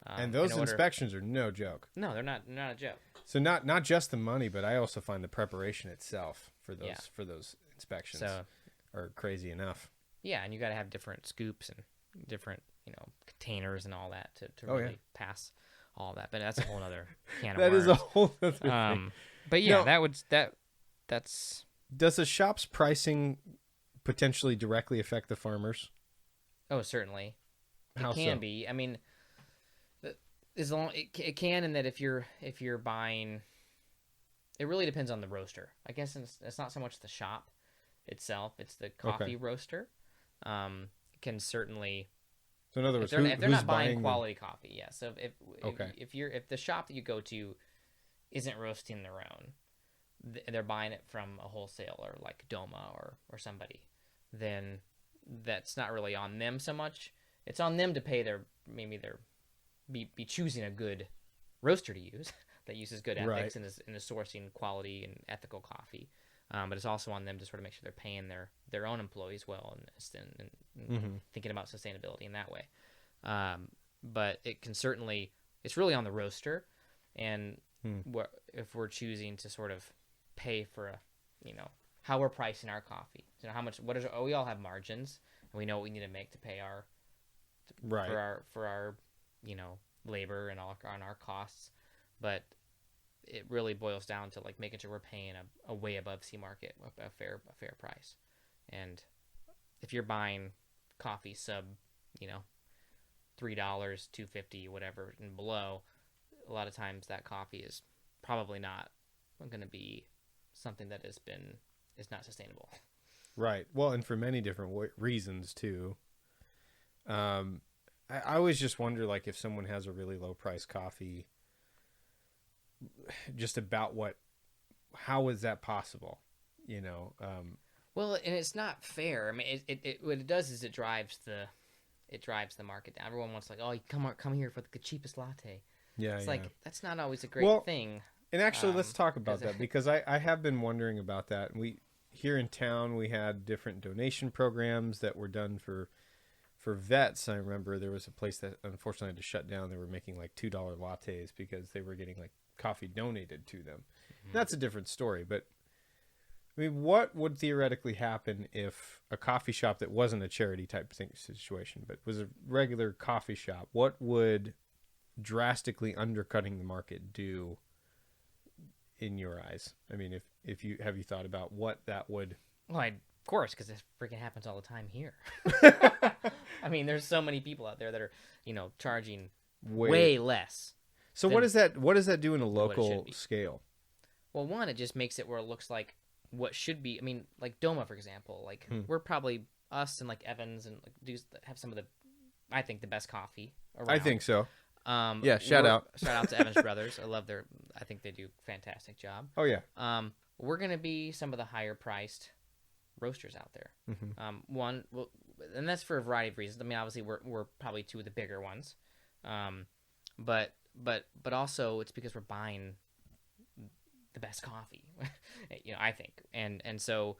S1: And those inspections are no joke.
S2: No, they're not a joke.
S1: So not just the money, but I also find the preparation itself for those inspections are crazy enough.
S2: Yeah, and you got to have different scoops and different containers and all that to really pass all that. But that's a whole other can of worms.
S1: That is a whole other thing.
S2: But yeah, that's.
S1: Does a shop's pricing potentially directly affect the farmers?
S2: Oh, certainly.
S1: How
S2: it can
S1: so?
S2: be. I mean, as long it can, in that if you're buying, it really depends on the roaster. I guess it's not so much the shop itself; it's the coffee roaster. Can certainly.
S1: So in other words,
S2: if they're not buying quality coffee, yeah. So if the shop that you go to isn't roasting their own, they're buying it from a wholesaler like DOMA or somebody, then that's not really on them so much. It's on them to pay be choosing a good roaster to use that uses good ethics and is sourcing quality and ethical coffee. But it's also on them to sort of make sure they're paying their own employees well and thinking about sustainability in that way. But it can certainly, it's really on the roaster, and if we're choosing to sort of pay for how we're pricing our coffee, how much, we all have margins, and we know what we need to make to pay for our labor and all on our costs, but it really boils down to like making sure we're paying a way above C market, a fair price. And if you're buying coffee sub $3, $2.50, whatever and below, a lot of times that coffee is probably not going to be something that is not sustainable.
S1: Right. Well, and for many different reasons too. I always just wonder, like, if someone has a really low price coffee, just about how is that possible? You know.
S2: Well, and it's not fair. I mean, it what it does is it drives the market down. Everyone wants, like, oh, you come here for the cheapest latte.
S1: Yeah.
S2: It's
S1: yeah.
S2: like that's not always a great thing.
S1: And actually, let's talk about that, because I have been wondering about that. And here in town, we had different donation programs that were done for vets. I remember there was a place that unfortunately had to shut down. They were making like $2 lattes because they were getting like coffee donated to them. Mm-hmm. That's a different story. But I mean, what would theoretically happen if a coffee shop that wasn't a charity type thing situation, but was a regular coffee shop? What would drastically undercutting the market do in your eyes? I mean, if you thought about what that would?
S2: Well, of course, because this freaking happens all the time here. I mean, there's so many people out there that are, charging way less.
S3: So what does that do in a local scale?
S2: Well, one, it just makes it where it looks like what should be. I mean, like DOMA, for example. Like we're probably us and like Evans and like dudes that have some of the, I think, the best coffee around.
S3: I think so.
S2: Yeah,
S3: shout out
S2: to Evans Brothers. I think they do a fantastic job.
S3: Oh yeah.
S2: We're gonna be some of the higher priced roasters out there. Mm-hmm. And that's for a variety of reasons. I mean, obviously we're probably two of the bigger ones, but also it's because we're buying the best coffee, I think, and so,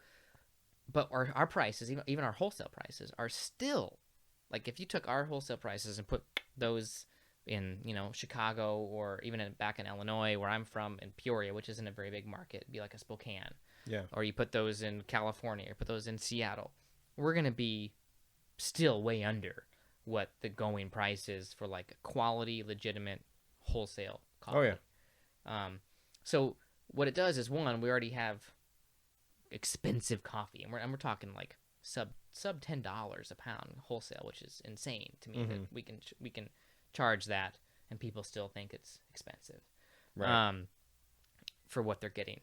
S2: but our prices, even our wholesale prices, are still, like, if you took our wholesale prices and put those in Chicago, or even back in Illinois where I'm from, in Peoria, which isn't a very big market, it'd be like a Spokane.
S3: Yeah.
S2: Or you put those in California, or put those in Seattle, we're gonna be still way under what the going price is for like a quality, legitimate wholesale coffee.
S3: Oh yeah.
S2: So what it does is, one, we already have expensive coffee, and we're talking like sub $10 a pound wholesale, which is insane to me, that we can charge that and people still think it's expensive,
S3: right?
S2: For what they're getting.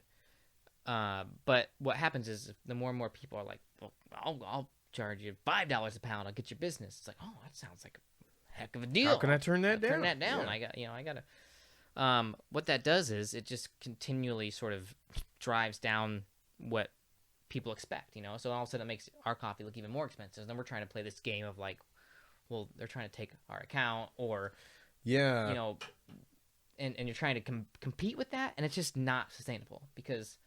S2: But what happens is, the more and more people are like, well, I'll charge you $5 a pound, I'll get your business. It's like, oh, that sounds like a heck of a deal.
S3: How can I turn that down?
S2: Turn that down.
S3: Yeah.
S2: I gotta. What that does is it just continually sort of drives down what people expect, So all of a sudden it makes our coffee look even more expensive. And then we're trying to play this game of like, well, they're trying to take our account, or
S3: yeah,
S2: and you're trying to compete with that, and it's just not sustainable, because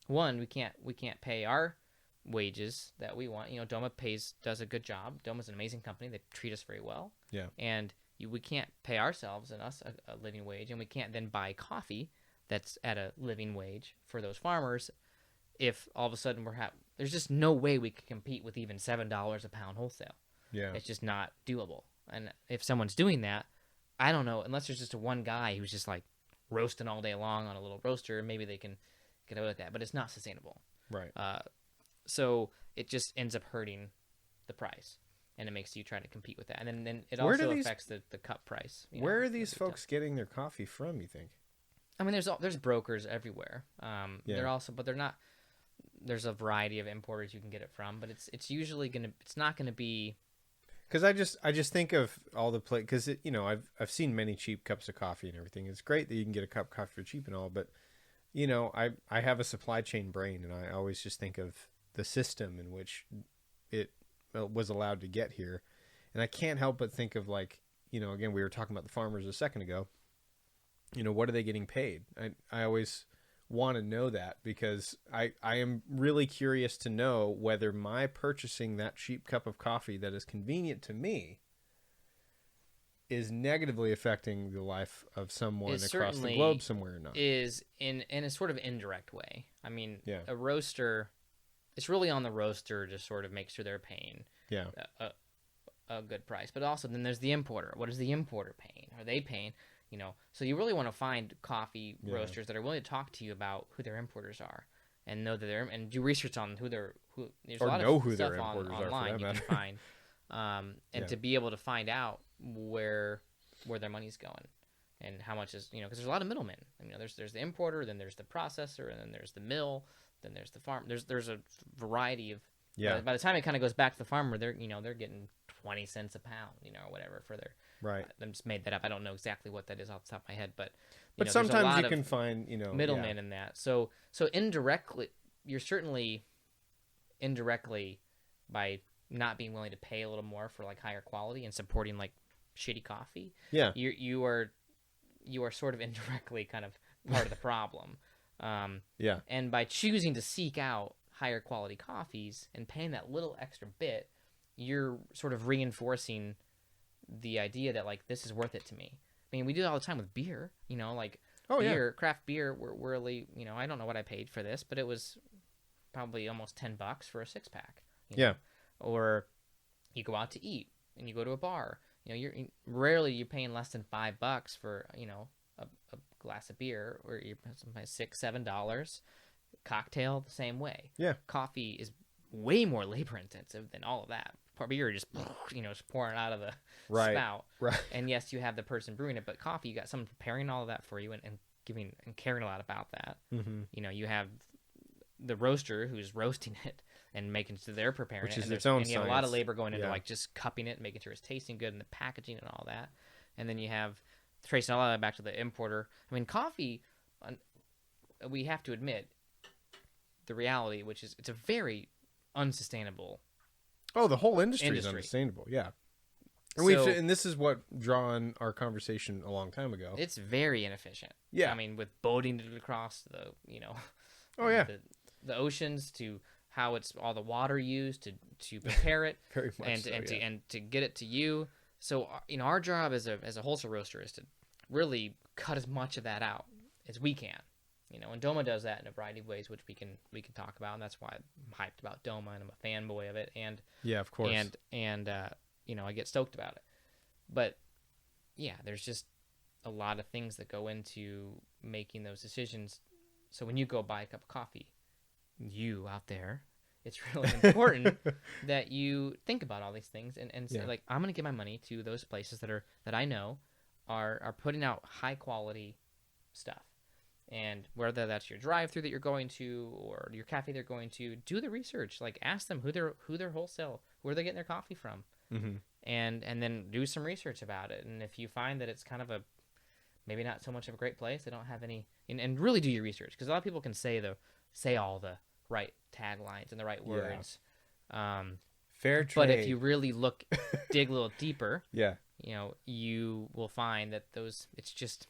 S2: one, we can't pay our wages that we want. DOMA does a good job. DOMA's an amazing company. They treat us very well.
S3: Yeah.
S2: And we can't pay ourselves and us a living wage, and we can't then buy coffee that's at a living wage for those farmers if all of a sudden there's just no way we could compete with even $7 a pound wholesale.
S3: Yeah.
S2: It's just not doable. And if someone's doing that, I don't know, unless there's just one guy who's just like roasting all day long on a little roaster, maybe they can get away with that, but it's not sustainable.
S3: Right.
S2: So it just ends up hurting the price, and it makes you try to compete with that. And then it also affects the cup price.
S3: Where are these folks getting their coffee from, you think?
S2: I mean, there's brokers everywhere.
S3: Yeah.
S2: They're also, but they're not. There's a variety of importers you can get it from, but it's usually it's not gonna be.
S3: Because I just think of all the because I've seen many cheap cups of coffee and everything. It's great that you can get a cup of coffee for cheap and all, but I have a supply chain brain, and I always just think of the system in which it was allowed to get here, and I can't help but think of, like, again, we were talking about the farmers a second ago. What are they getting paid? I always want to know that, because I am really curious to know whether my purchasing that cheap cup of coffee that is convenient to me is negatively affecting the life of someone across the globe somewhere or not.
S2: Is in a sort of indirect way. I mean,
S3: yeah.
S2: A roaster, it's really on the roaster to sort of make sure they're paying a good price. But also then there's the importer. What is the importer paying? Are they paying? So you really want to find coffee roasters that are willing to talk to you about who their importers are, and know that and do research on who. There's
S3: or
S2: a lot
S3: know
S2: of
S3: who
S2: stuff
S3: their importers
S2: online
S3: are for that
S2: you can find, and to be able to find out where their money's going, and how much is because there's a lot of middlemen. There's the importer, then there's the processor, and then there's the mill, then there's the farm. There's a variety of
S3: Yeah.
S2: By the time it kind of goes back to the farmer, they're getting 20 cents a pound, or whatever for their.
S3: Right.
S2: I just made that up. I don't know exactly what that is off the top of my head, but
S3: But
S2: there's a
S3: sometimes
S2: lot
S3: you
S2: of
S3: can find,
S2: middlemen in that. So indirectly, you're certainly indirectly by not being willing to pay a little more for like higher quality and supporting like shitty coffee.
S3: Yeah.
S2: You are sort of indirectly kind of part of the problem.
S3: Yeah.
S2: And by choosing to seek out higher quality coffees and paying that little extra bit, you're sort of reinforcing the idea that like this is worth it to me. I mean, we do it all the time with beer, like beer, craft beer. We're really, I don't know what I paid for this, but it was probably almost $10 for a 6-pack.
S3: Yeah.
S2: Or you go out to eat and you go to a bar. You're rarely paying less than $5 for a glass of beer, or you're sometimes $6-7. Cocktail the same way.
S3: Yeah.
S2: Coffee is way more labor intensive than all of that. Beer just just pouring out of the spout.
S3: Right.
S2: And yes, you have the person brewing it, but coffee, you got someone preparing all of that for you and giving and caring a lot about that.
S3: Mm-hmm.
S2: You have the roaster who's roasting it and making sure they're preparing
S3: Which
S2: it.
S3: is
S2: And
S3: its own
S2: and you have a lot of
S3: science.
S2: labor going into
S3: Yeah.
S2: like just cupping it and making sure it's tasting good and the packaging and all that. And then you have tracing all of that back to the importer. I mean, coffee, we have to admit the reality, which is it's a very unsustainable.
S3: Oh, the whole industry is
S2: Industry.
S3: unsustainable. Yeah. And
S2: So-
S3: and this is what drawn our conversation a long time ago.
S2: It's very inefficient.
S3: Yeah.
S2: I mean, with boating it across the,
S3: Oh, yeah.
S2: the oceans to how it's all the water used to prepare it
S3: Very much
S2: and
S3: so,
S2: to
S3: yeah.
S2: and to get it to you. So our job as a wholesale roaster is to really cut as much of that out as we can. And DOMA does that in a variety of ways, which we can talk about, and that's why I'm hyped about DOMA and I'm a fanboy of it. And
S3: Yeah, of course.
S2: and I get stoked about it. But yeah, there's just a lot of things that go into making those decisions. So when you go buy a cup of coffee, you out there, it's really important that you think about all these things and say,
S3: Yeah.
S2: like, I'm going to give my money to those places that I know are putting out high quality stuff. And whether that's your drive-through that you're going to or your cafe they're going to, do the research. Like, ask them who they're wholesale, where they're getting their coffee from,
S3: Mm-hmm.
S2: and then do some research about it. And if you find that it's kind of maybe not so much of a great place, they don't have any, and really do your research, because a lot of people can say all the right taglines and the right words.
S3: Fair trade.
S2: But if you really dig a little deeper,
S3: Yeah.
S2: you will find that it's just.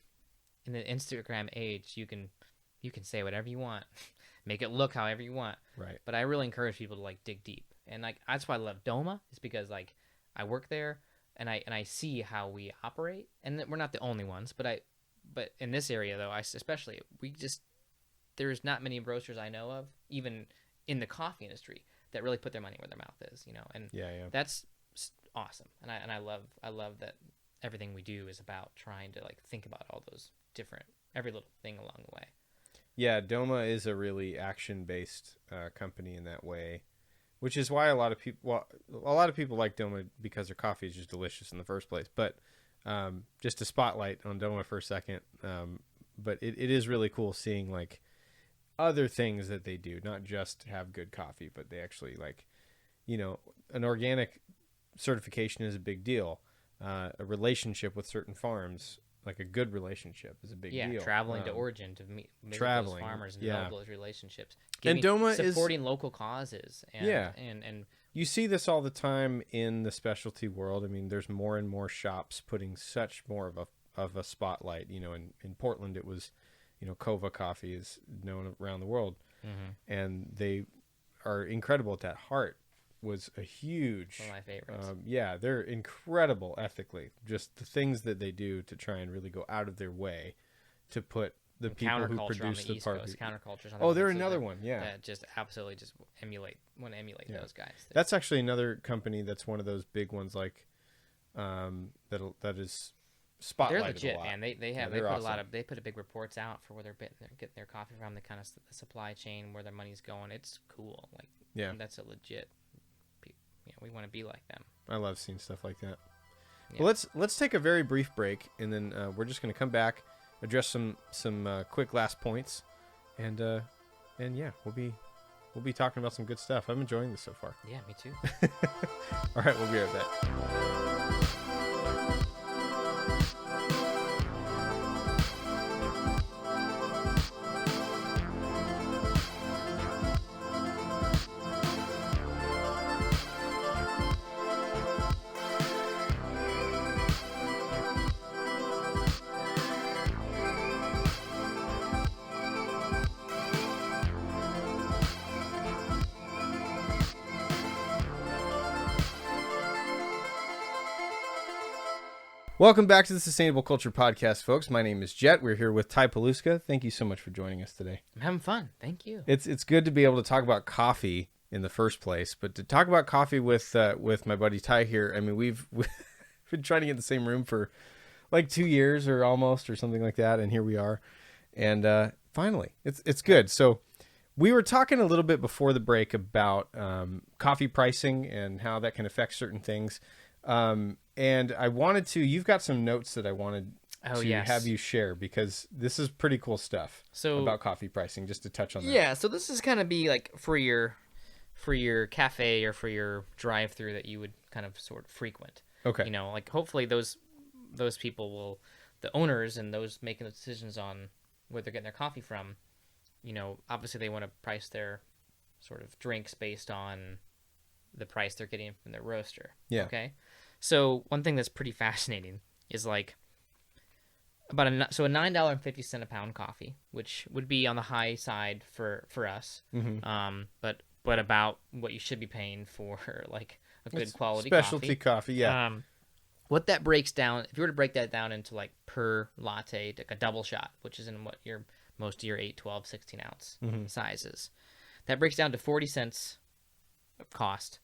S2: In the Instagram age, you can say whatever you want, make it look however you want.
S3: Right.
S2: But I really encourage people to like dig deep, and like that's why I love DOMA. Is because like I work there and I see how we operate, and we're not the only ones. But in this area though, there's not many roasters I know of, even in the coffee industry, that really put their money where their mouth is. And
S3: Yeah.
S2: that's awesome. And I love that everything we do is about trying to like think about all those different every little thing along the way.
S3: Yeah, DOMA is a really action-based company in that way, which is why a lot of people like DOMA because their coffee is just delicious in the first place. But just to spotlight on DOMA for a second, but it is really cool seeing like other things that they do, not just have good coffee, but they actually like, an organic certification is a big deal. A relationship with certain farms, like a good relationship, is a big deal.
S2: Yeah, traveling to origin to meet those farmers and
S3: yeah.
S2: develop those relationships.
S3: And DOMA
S2: supporting local causes. And, and
S3: you see this all the time in the specialty world. I mean, there's more and more shops putting such more of a spotlight. In Portland, it was, Kova Coffee is known around the world, and they are incredible at that. Heart was a huge
S2: one of my favorites.
S3: Yeah, they're incredible ethically. Just the things that they do to try and really go out of their way to put the people who produce the
S2: East
S3: part.
S2: Coast, countercultures on the
S3: Oh, they're
S2: West Coast
S3: another one. Yeah,
S2: that just absolutely just want to emulate
S3: Yeah.
S2: those guys.
S3: That's actually another company that's one of those big ones, like that is spotlighted
S2: They're legit,
S3: a lot.
S2: man. They
S3: they're
S2: put
S3: awesome.
S2: they put big reports out for where they're getting their coffee from, the kind of the supply chain, where their money's going. It's cool. Like,
S3: Yeah.
S2: that's a legit. We want to be like them.
S3: I love seeing stuff like that.
S2: Yeah.
S3: Well, let's take a very brief break, and then we're just going to come back, address some quick last points, and yeah, we'll be we'll be talking about some good stuff. I'm enjoying this so far.
S2: Yeah, me too.
S3: All right, we'll be right back. Welcome back to the Sustainable Culture Podcast, folks. My name is Jet. We're here with Ty Paluska. Thank you so much for joining us today.
S2: I'm having fun. Thank you.
S3: It's good to be able to talk about coffee in the first place, but to talk about coffee with my buddy Ty here. I mean, we've been trying to get in the same room for like 2 years or almost or something like that, and here we are. And finally, it's good. So we were talking a little bit before the break about coffee pricing and how that can affect certain things. And I wanted to, you've got some notes that I wanted to have you share because this is pretty cool stuff about coffee pricing, just to touch on that.
S2: Yeah, so this is kind of be like for your cafe or for your drive-through that you would kind of sort of frequent.
S3: Okay.
S2: You know, like hopefully those people will, the owners and those making the decisions on where they're getting their coffee from, you know, obviously they want to price their sort of drinks based on the price they're getting from their roaster.
S3: Yeah.
S2: Okay. So one thing that's pretty fascinating is like a $9.50 a pound coffee, which would be on the high side for us.
S3: Mm-hmm.
S2: But about what you should be paying for like a good quality
S3: specialty coffee. Yeah.
S2: What that breaks down, if you were to break that down into like per latte, like a double shot, which is in what most of your 8, 12, 16 ounce sizes, that breaks down to 40 cents of cost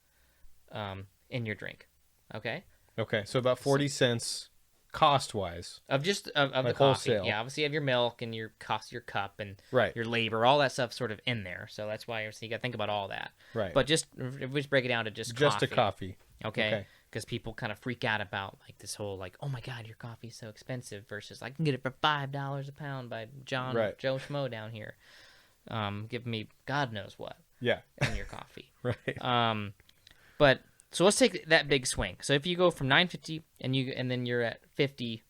S2: in your drink. Okay.
S3: So about 40 cents cost wise
S2: of like the coffee.
S3: Wholesale.
S2: Yeah, obviously you have your milk and your cost, your cup and
S3: right.
S2: your labor, all that stuff sort of in there. So that's why you got to think about all that.
S3: Right.
S2: But just if we just break it down to just coffee.
S3: a coffee.
S2: Okay. Because people kind of freak out about like this whole like, oh my God, your coffee's so expensive versus I can get it for $5 a pound by Joe Schmo down here. Give me God knows what.
S3: Yeah.
S2: In your coffee.
S3: Right.
S2: But so let's take that big swing. So if you go from $9.50 and then you're at $5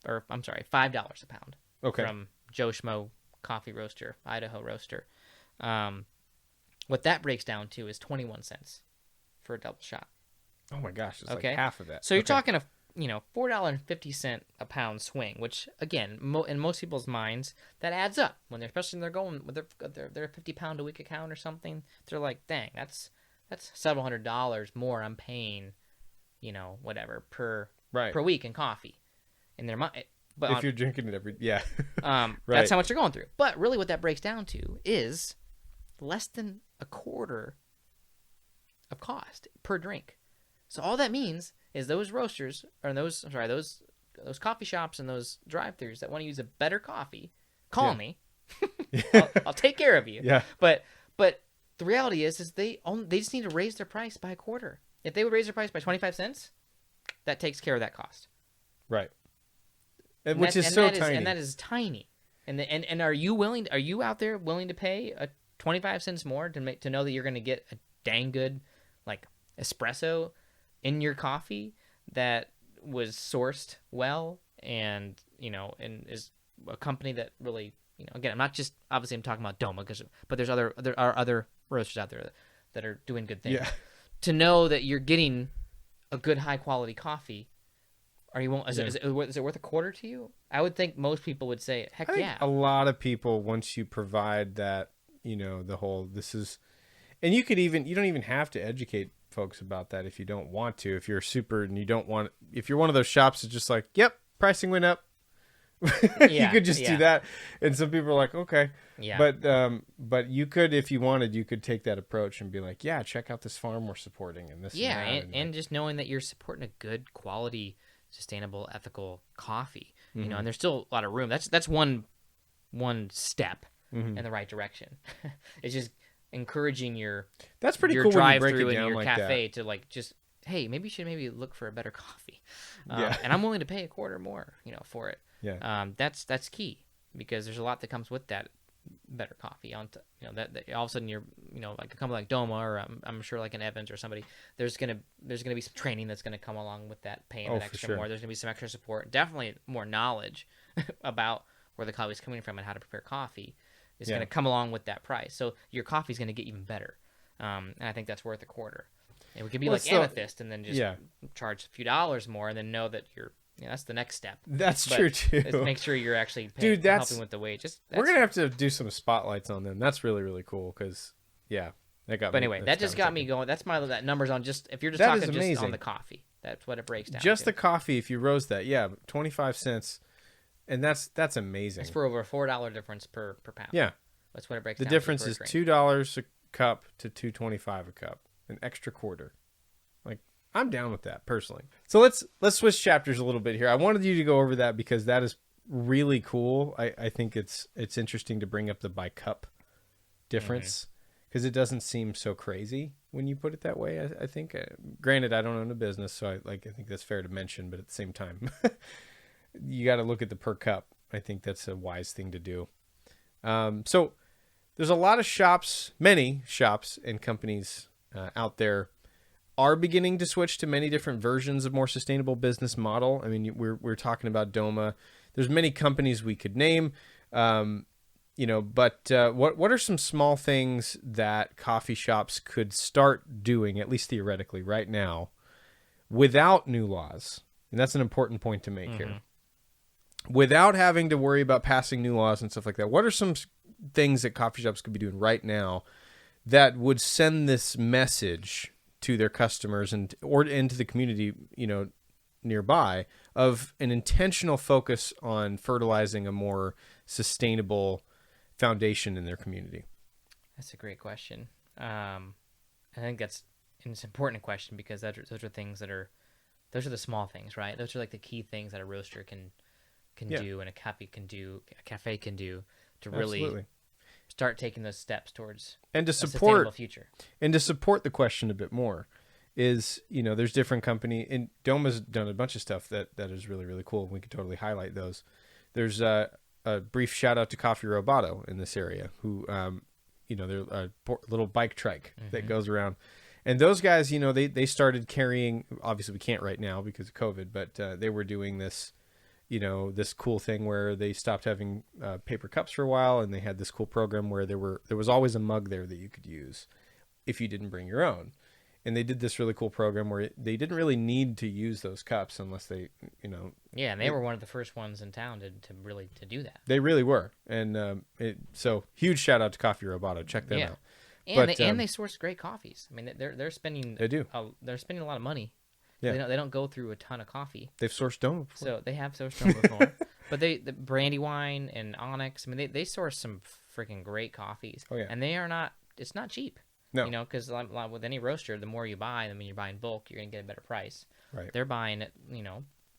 S2: a pound.
S3: Okay.
S2: From Joe Schmo coffee roaster, Idaho roaster. What that breaks down to is 21 cents for a double shot.
S3: Oh my gosh, it's like half of that.
S2: So you're talking a $4.50 a pound swing, which again, in most people's minds, that adds up especially when they're going with their 50 pound a week account or something. They're like, dang, that's several $100 more I'm paying, whatever per week in coffee in their mind. But
S3: if you're drinking it right.
S2: That's how much you're going through. But really, what that breaks down to is less than a quarter of cost per drink. So all that means is those roasters or those coffee shops and those drive-thrus that want to use a better coffee, call me. I'll take care of you.
S3: Yeah.
S2: But the reality is they just need to raise their price by a quarter. If they would raise their price by 25 cents, that takes care of that cost.
S3: Right. Which is so tiny.
S2: And that is tiny. And are you out there willing to pay 25 cents more to know that you're going to get a dang good like espresso in your coffee that was sourced well and is a company that really, again, I'm talking about DOMA but there are other roasters out there that are doing good things.
S3: Yeah.
S2: To know that you're getting a good high quality coffee, is it worth a quarter to you? I would think most people would say, heck yeah.
S3: A lot of people, once you provide that, the whole, and you don't even have to educate folks about that if you don't want to. If you're if you're one of those shops that's just like, yep, pricing went up. You could just do that. And some people are like, okay.
S2: Yeah.
S3: But you could, if you wanted, you could take that approach and be like, yeah, check out this farm we're supporting and this.
S2: Yeah.
S3: And,
S2: and just knowing that you're supporting a good quality, sustainable, ethical coffee, and there's still a lot of room. That's one step in the right direction. It's just encouraging
S3: that's pretty
S2: your
S3: cool
S2: drive-through in your
S3: like
S2: cafe
S3: that.
S2: to like just, hey, maybe you should look for a better coffee.
S3: Yeah.
S2: And I'm willing to pay a quarter more, for it.
S3: Yeah.
S2: That's key because there's a lot that comes with that. better coffee that all of a sudden you're like a company like Doma or I'm sure like an Evans or somebody, there's gonna be some training that's gonna come along with that, paying that extra more. There's gonna be some extra support, definitely more knowledge about where the coffee is coming from and how to prepare coffee is gonna come along with that price. So your coffee is gonna get even better, and I think that's worth a quarter. And we could be like Amethyst and then just charge a few dollars more and then know that you're. Yeah, that's the next step.
S3: That's true too.
S2: Make sure you're actually helping with the wage.
S3: We're gonna have to do some spotlights on them. That's really, really cool because that got.
S2: But anyway, that just got me going. That's that numbers on just if you're just talking just on the coffee. That's what it breaks down.
S3: Just the coffee, if you roast that, 25 cents, and that's amazing.
S2: It's for over a $4 difference per pound.
S3: Yeah,
S2: that's what it breaks
S3: down.
S2: The
S3: difference is $2 a cup to $2.25 a cup, an extra quarter. I'm down with that personally. So let's switch chapters a little bit here. I wanted you to go over that because that is really cool. I think it's interesting to bring up the by cup difference because it doesn't seem so crazy when you put it that way. I think, granted, I don't own a business, so I think that's fair to mention. But at the same time, you got to look at the per cup. I think that's a wise thing to do. So there's a lot of shops, many shops and companies out there are beginning to switch to many different versions of more sustainable business model. I mean, we're talking about Doma. There's many companies we could name, but what are some small things that coffee shops could start doing, at least theoretically, right now, without new laws? And that's an important point to make here. Without having to worry about passing new laws and stuff like that, what are some things that coffee shops could be doing right now that would send this message to their customers or into the community, nearby, of an intentional focus on fertilizing a more sustainable foundation in their community?
S2: That's a great question. I think it's an important question because those are things those are the small things, right? Those are like the key things that a roaster can do and a cafe can do to really start taking those steps towards a sustainable future.
S3: And to support the question a bit more is, there's different company, and Doma's done a bunch of stuff that is really, really cool. We could totally highlight those. There's a brief shout out to Coffee Roboto in this area who, they're a little bike trike that goes around. And those guys, they started carrying, obviously we can't right now because of COVID, but they were doing this, this cool thing where they stopped having paper cups for a while, and they had this cool program where there was always a mug there that you could use if you didn't bring your own. And they did this really cool program where they didn't really need to use those cups unless they,
S2: Yeah, and they were one of the first ones in town to do that.
S3: They really were. And so huge shout out to Coffee Roboto. Check them out.
S2: And they source great coffees. I mean, they're spending they're spending a lot of money. Yeah. They don't go through a ton of coffee.
S3: They've sourced Doma before.
S2: So they have sourced Doma before. But the Brandywine and Onyx, I mean, they source some freaking great coffees. Oh, yeah. And it's not cheap. No. Because with any roaster, the more you buy, I mean, you're buying bulk, you're going to get a better price.
S3: Right.
S2: They're buying at,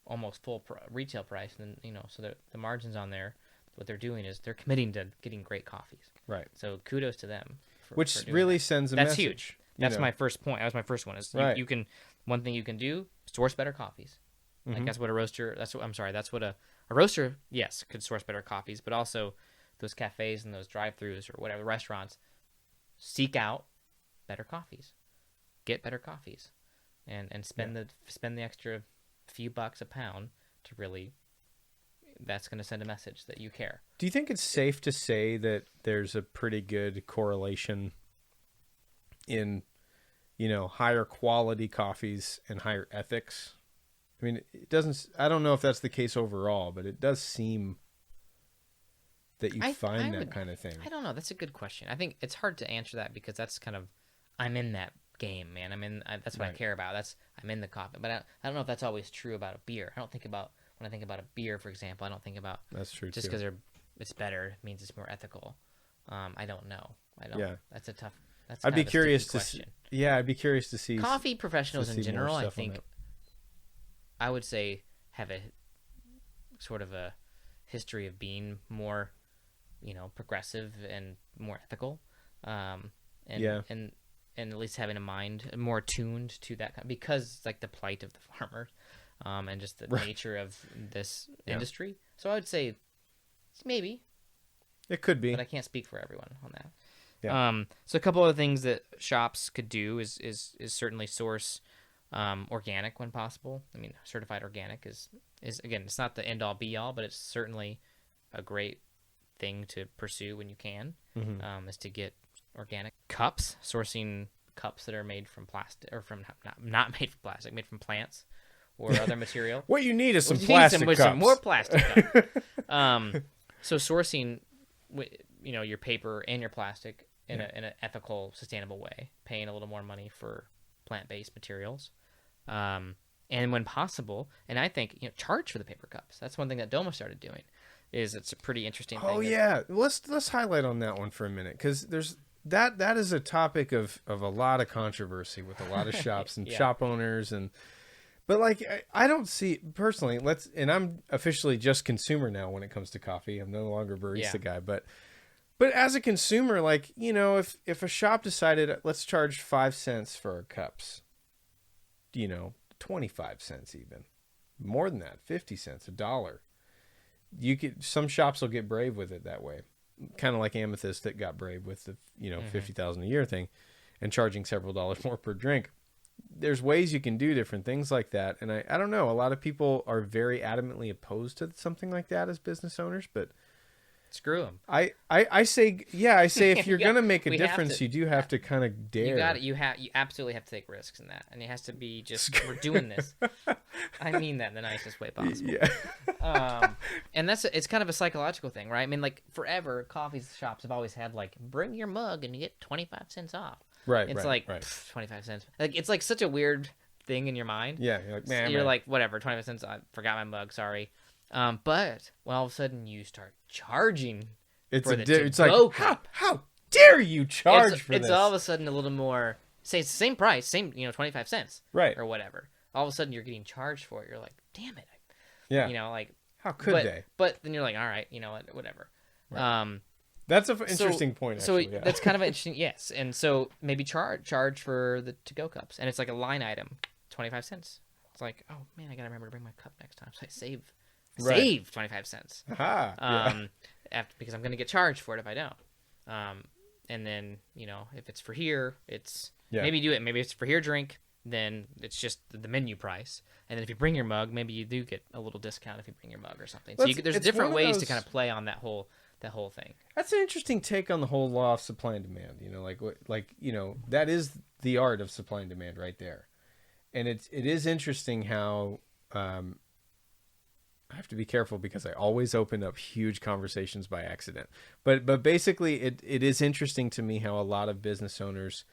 S2: almost full retail price. And, so the margins on there, what they're doing is they're committing to getting great coffees.
S3: Right.
S2: So kudos to them.
S3: Which really sends a message.
S2: That's huge. That's my first point. That was my first one. Is you can, one thing you can do, source better coffees. Like that's what a roaster. That's what a roaster. Yes, could source better coffees, but also those cafes and those drive-throughs or whatever restaurants seek out better coffees, get better coffees, and spend the extra few bucks a pound to really. That's going to send a message that you care.
S3: Do you think it's safe to say that there's a pretty good correlation in, higher quality coffees and higher ethics? I mean, I don't know if that's the case overall, but it does seem that you find that kind of thing.
S2: I don't know. That's a good question. I think it's hard to answer that because that's kind of, I'm in that game, man. That's what I care about. I'm in the coffee, but I don't know if that's always true about a beer. I don't think about, when I think about a beer, for example, I don't think about
S3: that's true
S2: just because it's better means it's more ethical. I don't know.
S3: Yeah.
S2: That's a tough. That's
S3: I'd be curious
S2: to see.
S3: I'd be curious to see
S2: coffee professionals in general. I think I would say have a sort of a history of being more, progressive and more ethical, and at least having a mind more attuned to that because it's like the plight of the farmer. And just the nature of this industry. So I would say maybe.
S3: It could be.
S2: but I can't speak for everyone on that.
S3: Yeah.
S2: So a couple of things that shops could do is certainly source organic when possible. I mean, certified organic is again, it's not the end all be all, but it's certainly a great thing to pursue when you can. Is to get organic cups, sourcing cups that are made from plastic or from not made from plastic, made from plants or other material.
S3: What you need is some
S2: You need
S3: plastic cups.
S2: some more plastic cups. So sourcing, your paper and your plastic in an ethical, sustainable way, paying a little more money for plant-based materials, and when possible, and I think charge for the paper cups. That's one thing that DOMA started doing. It's a pretty interesting thing.
S3: Oh yeah, let's highlight on that one for a minute, because there's that is a topic of a lot of controversy with a lot of shops and shop owners but like I don't see personally. And I'm officially just consumer now when it comes to coffee. I'm no longer barista guy, but as a consumer, like if a shop decided let's charge 5 cents for our cups, 25 cents, even more than that, 50 cents, $1. Some shops will get brave with it that way, kind of like Amethyst that got brave with the 50,000 a year thing and charging several dollars more per drink. There's ways you can do different things like that, and I don't know, a lot of people are very adamantly opposed to something like that as business owners, but
S2: screw them.
S3: I say if you're gonna make a difference, you do have to kind of dare.
S2: You absolutely have to take risks in that, and it has to be just we're doing this. I mean that in the nicest way possible.
S3: Yeah.
S2: And it's kind of a psychological thing, right? I mean, like forever, coffee shops have always had like bring your mug and you get 25 cents off.
S3: Right.
S2: It's
S3: right,
S2: like
S3: right.
S2: 25 cents. Like it's like such a weird thing in your mind.
S3: Yeah. You're like, man.
S2: You're like, whatever, 25 cents. I forgot my mug. Sorry. But when all of a sudden you start charging for the to-go cup,
S3: how dare you charge for this?
S2: It's all of a sudden a little more. Say it's the same price, same 25 cents,
S3: right,
S2: or whatever. All of a sudden you're getting charged for it. You're like, damn it.
S3: Yeah.
S2: Like
S3: how could they?
S2: But then you're like, all right, whatever.
S3: Right. That's an interesting point. Actually,
S2: so that's kind of interesting. Yes, and so maybe charge for the to-go cups, and it's like a line item, 25 cents. It's like, oh man, I gotta remember to bring my cup next time, so I save 25 cents. Because I'm gonna get charged for it if I don't. And then if it's for here, it's maybe do it. Maybe it's for here drink. Then it's just the menu price. And then if you bring your mug, maybe you do get a little discount if you bring your mug or something. So there's different ways to kind of play on that whole thing.
S3: That's an interesting take on the whole law of supply and demand. That is the art of supply and demand right there. And it is interesting how I have to be careful because I always open up huge conversations by accident. But basically, it is interesting to me how a lot of business owners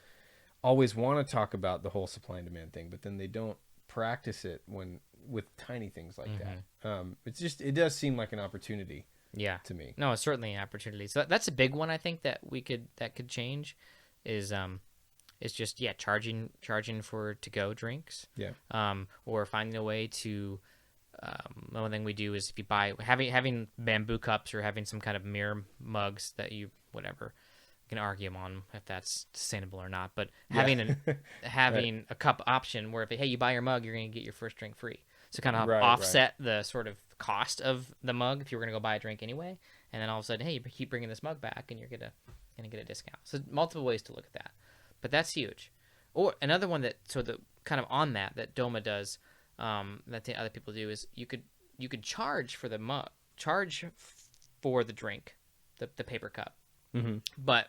S3: always want to talk about the whole supply and demand thing, but then they don't practice it with tiny things like that. It does seem like an opportunity.
S2: Yeah,
S3: to me.
S2: No, it's certainly an opportunity. So that's a big one. I think that could change is just charging for to-go drinks.
S3: Yeah.
S2: Or finding a way to. One thing we do is if you buy having bamboo cups or having some kind of mirror mugs that you can argue on if that's sustainable or not. But having a cup option where if you buy your mug, you're going to get your first drink free. So kind of offset the sort of cost of the mug if you were going to go buy a drink anyway, and then all of a sudden, hey, you keep bringing this mug back, and you're gonna get a discount. So multiple ways to look at that, but that's huge. Or another one that kind of on that DOMA does, that the other people do is you could charge for the mug, charge for the drink, the paper cup, but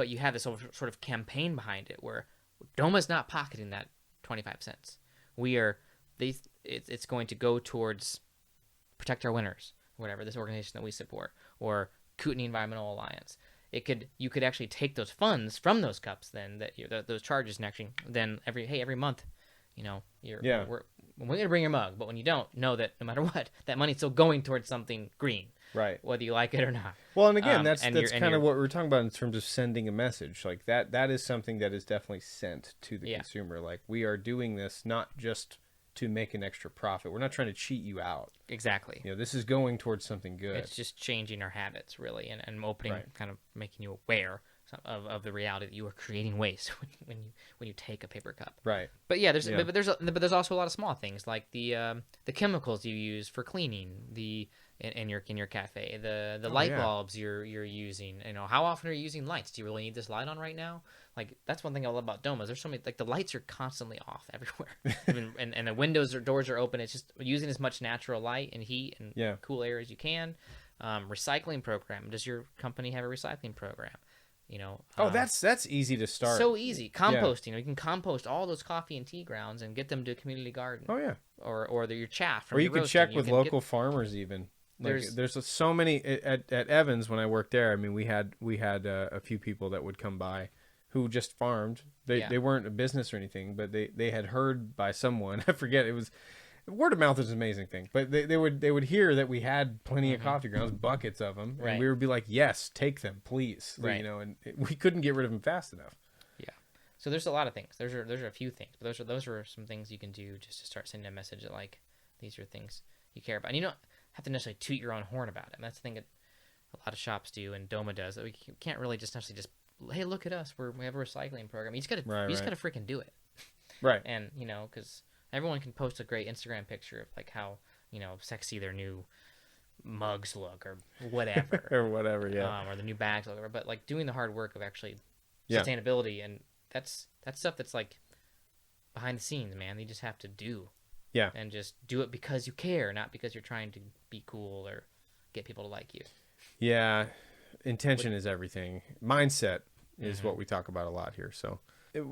S2: you have this sort of campaign behind it where DOMA's not pocketing that 25 cents. It's going to go towards Protect Our Winners, whatever, this organization that we support, or Kootenai Environmental Alliance. You could actually take those funds from those cups then those charges, and actually then every month, we're going to bring your mug, but when you don't, know that no matter what, that money's still going towards something green,
S3: right? Whether
S2: you like it or not.
S3: Well, and again, that's kind of what we're talking about in terms of sending a message. Like that is something that is definitely sent to the consumer. Like, we are doing this not just to make an extra profit. We're not trying to cheat you out.
S2: Exactly.
S3: This is going towards something good.
S2: It's just changing our habits, really, and opening, kind of making you aware of the reality that you are creating waste when you take a paper cup.
S3: Right.
S2: But yeah, there's also a lot of small things like the chemicals you use for cleaning in your cafe, the light bulbs you're using. How often are you using lights? Do you really need this light on right now? Like, that's one thing I love about DOMA. There's so many, like, the lights are constantly off everywhere. and the windows or doors are open. It's just using as much natural light and heat and cool air as you can. Recycling program. Does your company have a recycling program?
S3: That's easy to start.
S2: So easy. Composting. You can compost all those coffee and tea grounds and get them to a community garden.
S3: Oh yeah.
S2: Or your chaff from
S3: or you
S2: your
S3: could
S2: roasting.
S3: check with local farmers even. Like, there's so many at Evans when I worked there. I mean, we had a few people that would come by who just farmed. They weren't a business or anything, but they had heard by someone. I forget, it was word of mouth is an amazing thing. But they would hear that we had plenty of coffee grounds, buckets of them, and we would be like, yes, take them, please.
S2: Right.
S3: And we couldn't get rid of them fast enough.
S2: Yeah. So there's a lot of things. There's a few things, but those are some things you can do just to start sending a message that, like, these are things you care about. And you don't have to necessarily toot your own horn about it. And that's the thing that a lot of shops do, and DOMA does. That we can't really just necessarily just, hey, look at us, we have a recycling program. You just gotta freaking do it.
S3: Right.
S2: And because everyone can post a great Instagram picture of, like, how sexy their new mugs look or whatever.
S3: Or whatever, yeah.
S2: Or the new bags or whatever. But, like, doing the hard work of actually sustainability, and that's stuff that's, like, behind the scenes, man. You just have to do.
S3: Yeah.
S2: And just do it because you care, not because you're trying to be cool or get people to like you.
S3: Yeah. Intention is everything. Mindset is what we talk about a lot here. So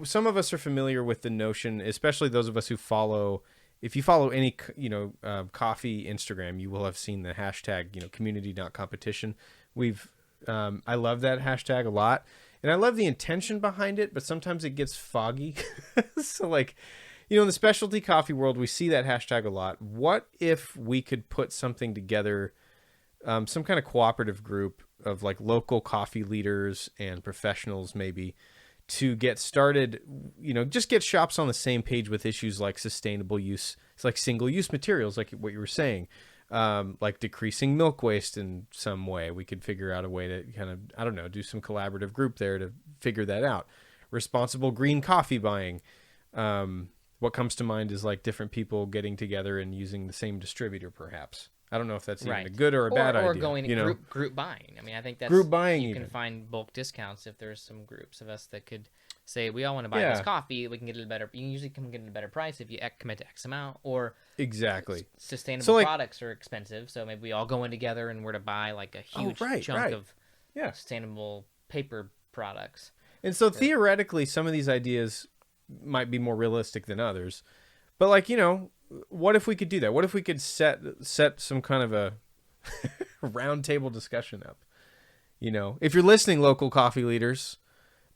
S3: some of us are familiar with the notion, especially those of us who follow, if you follow any, coffee Instagram, you will have seen the hashtag, community.competition. I love that hashtag a lot, and I love the intention behind it, but sometimes it gets foggy. So, like, in the specialty coffee world, we see that hashtag a lot. What if we could put something together, some kind of cooperative group of, like, local coffee leaders and professionals, maybe, to get started, just get shops on the same page with issues like sustainable use. It's like single-use materials, like what you were saying, like decreasing milk waste in some way. We could figure out a way to kind of, I don't know, do some collaborative group there to figure that out. Responsible green coffee buying. What comes to mind is, like, different people getting together and using the same distributor, perhaps. I don't know if that's even a good or a bad idea.
S2: Or going group buying. I mean, I think that's
S3: group buying.
S2: You can find bulk discounts if there's some groups of us that could say, we all want to buy this coffee. We can get it at a better. You can usually get it at a better price if you commit to X amount. Or
S3: exactly.
S2: Sustainable products are expensive, so maybe we all go in together and we're to buy, like, a huge chunk of sustainable paper products.
S3: And so theoretically, some of these ideas might be more realistic than others, but, like, what if we could do that? What if we could set some kind of a round table discussion up? If you're listening, local coffee leaders,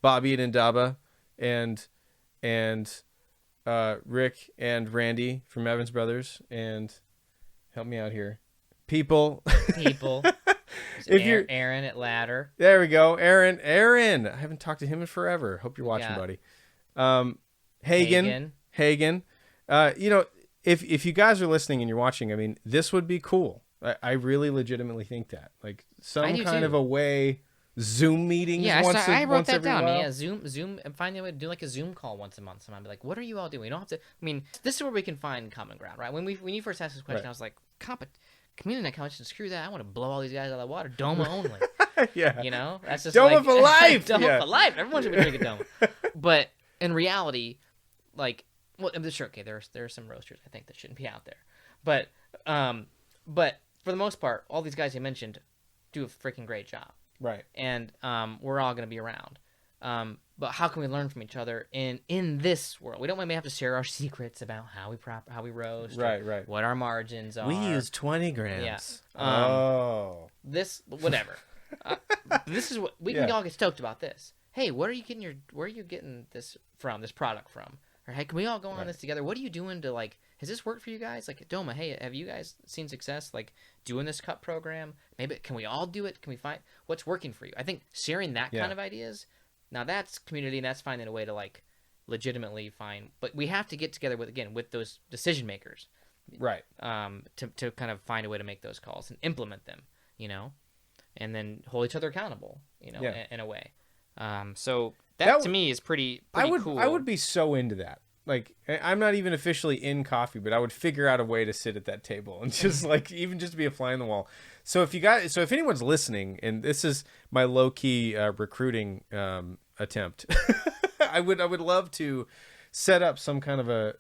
S3: Bobby and Indaba, and Rick and Randy from Evans Brothers, and help me out here, people.
S2: If you're Aaron at Ladder,
S3: there we go. Aaron, I haven't talked to him in forever. Hope you're watching, buddy. Hagen. If you guys are listening and you're watching, I mean, this would be cool. I really legitimately think that, like, some kind of a way, Zoom meetings.
S2: Yeah, I wrote that down.
S3: While.
S2: Yeah, Zoom, and find a way to do, like, a Zoom call once a month. Someone be like, "What are you all doing?" You don't have to. I mean, this is where we can find common ground, right? When you first asked this question, I was like, community competition, screw that. I want to blow all these guys out of the water. DOMA only.
S3: Yeah.
S2: That's just
S3: DOMA for life.
S2: DOMA for life. Everyone should be drinking DOMA. But in reality, like, well, I'm sure, okay, there are some roasters, I think, that shouldn't be out there. But for the most part, all these guys you mentioned do a freaking great job.
S3: Right.
S2: And we're all going to be around. But how can we learn from each other in this world? We don't maybe have to share our secrets about how we roast.
S3: Right.
S2: What our margins are.
S3: We use 20 grams.
S2: Yeah. This, whatever. This is what we can all get stoked about this. Hey, where are you getting this from, this product from? Or, hey, can we all go on this together? What are you doing to, like, has this worked for you guys? Like, DOMA, hey, have you guys seen success, like, doing this cup program? Maybe, can we all do it? Can we find what's working for you? I think sharing that kind of ideas, now that's community, and that's finding a way to, like, legitimately find, but we have to get together with those decision makers.
S3: Right.
S2: To kind of find a way to make those calls and implement them, and then hold each other accountable, in a way. So
S3: That
S2: that
S3: w-
S2: to me is pretty cool.
S3: I would be so into that. Like, I'm not even officially in coffee, but I would figure out a way to sit at that table and just like even just be a fly on the wall. So if anyone's listening, and this is my low key recruiting attempt, I would love to set up some kind of a